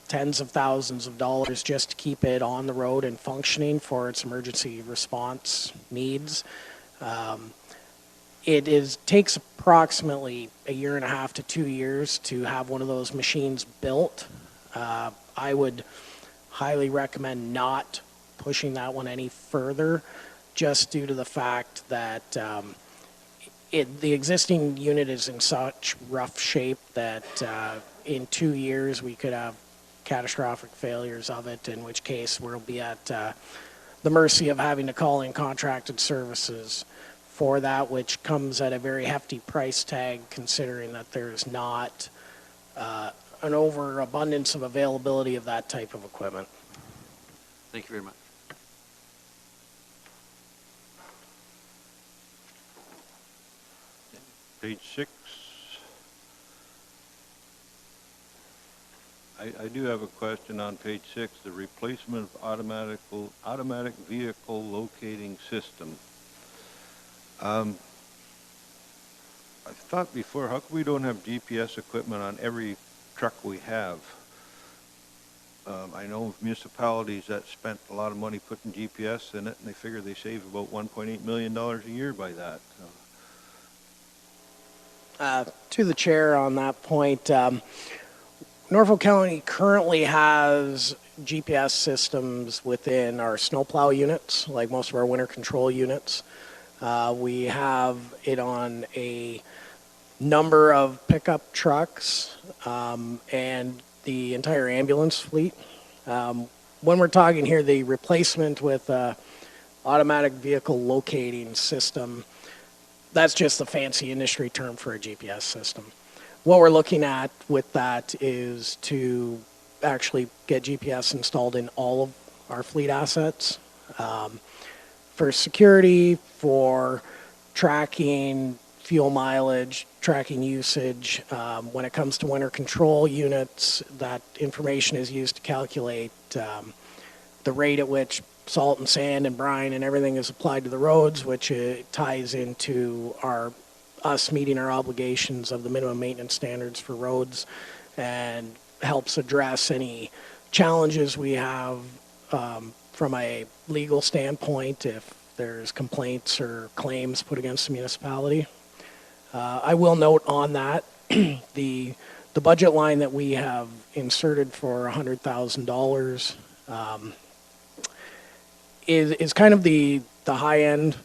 tens of thousands of dollars just to keep it on the road and functioning for its emergency response needs. It takes approximately a year and a half to 2 years to have one of those machines built. I would highly recommend not pushing that one any further, just due to the fact that the existing unit is in such rough shape that in 2 years we could have catastrophic failures of it, in which case we'll be at the mercy of having to call in contracted services for that, which comes at a very hefty price tag considering that there's not an overabundance of availability of that type of equipment. Thank you very much. Page 6. I do have a question on page 6, the replacement of automatic vehicle locating system. I thought before, how come we don't have GPS equipment on every truck we have? I know municipalities that spent a lot of money putting GPS in it, and they figure they save about $1.8 million a year by that. To the chair on that point, Norfolk County currently has GPS systems within our snowplow units, like most of our winter control units. We have it on a number of pickup trucks and the entire ambulance fleet. When we're talking here, the replacement with automatic vehicle locating system, that's just the fancy industry term for a GPS system. What we're looking at with that is to actually get GPS installed in all of our fleet assets for security, for tracking fuel mileage, tracking usage. When it comes to winter control units, that information is used to calculate the rate at which salt and sand and brine and everything is applied to the roads, which ties into us meeting our obligations of the minimum maintenance standards for roads and helps address any challenges we have from a legal standpoint if there's complaints or claims put against the municipality. I will note on that the budget line that we have inserted for $100,000 is kind of the high end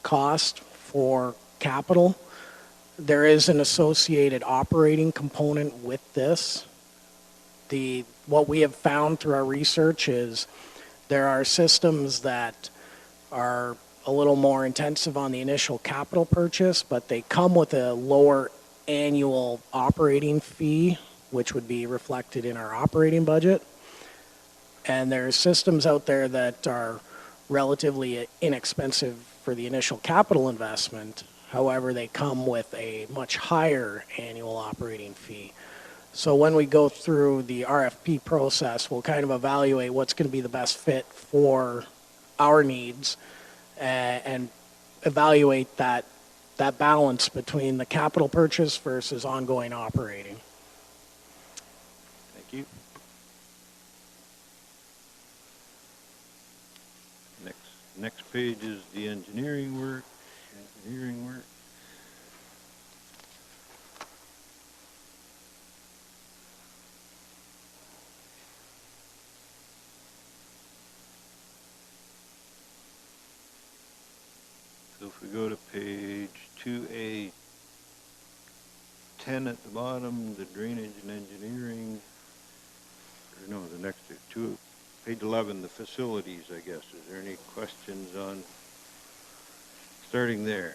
cost for capital. There is an associated operating component with this. What we have found through our research is there are systems that are a little more intensive on the initial capital purchase, but they come with a lower annual operating fee, which would be reflected in our operating budget. And there's systems out there that are relatively inexpensive for the initial capital investment. However, they come with a much higher annual operating fee. So when we go through the RFP process, we'll kind of evaluate what's going to be the best fit for our needs and evaluate that balance between the capital purchase versus ongoing operating. Thank you. Next page is the engineering work. So if we go to page 2A, 10 at the bottom, the drainage and engineering, or no, the next two, page 11, the facilities, I guess. Is there any questions on starting there?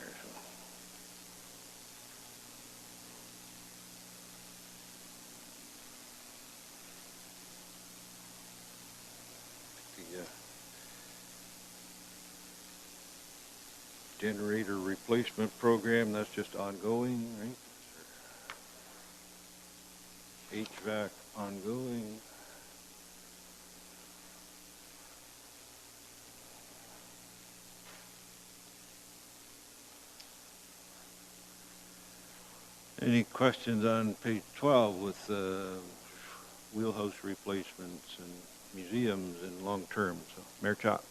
The generator replacement program, that's just ongoing, right? HVAC ongoing. Any questions on page 12 with wheelhouse replacements and museums and long-term? So, Mayor Chop.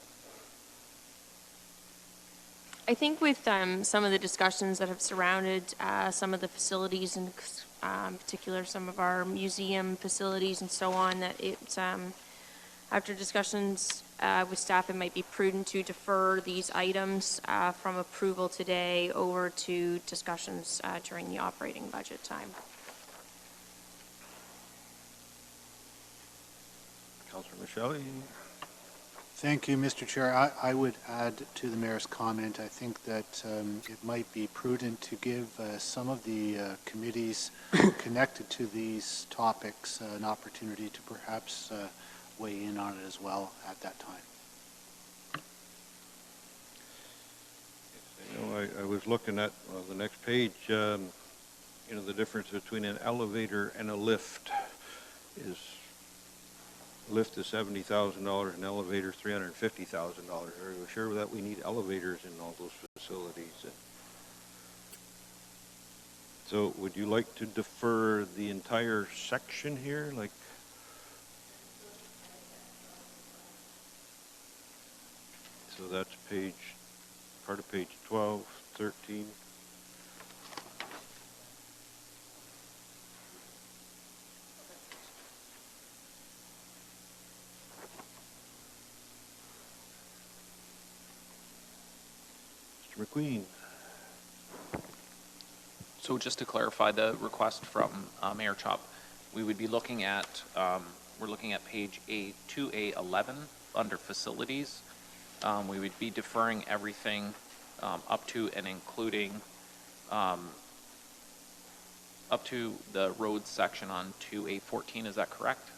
I think with some of the discussions that have surrounded some of the facilities, in particular some of our museum facilities and so on, that it's after discussions with staff, it might be prudent to defer these items from approval today over to discussions during the operating budget time. Councilor Michele. Thank you, Mr. Chair. I would add to the mayor's comment, I think that it might be prudent to give some of the committees connected to these topics an opportunity to perhaps weigh in on it as well at that time. You know, I was looking at the next page, you know, the difference between an elevator and a lift is $70,000, an elevator $350,000. Are we sure that we need elevators in all those facilities? So would you like to defer the entire section here, like? So that's part of page 12, 13. Mr. McQueen. So just to clarify the request from Mayor Chop, we would be looking at, we're looking at page 2A11 under facilities. We would be deferring everything up to and including up to the roads section on 2A14, is that correct?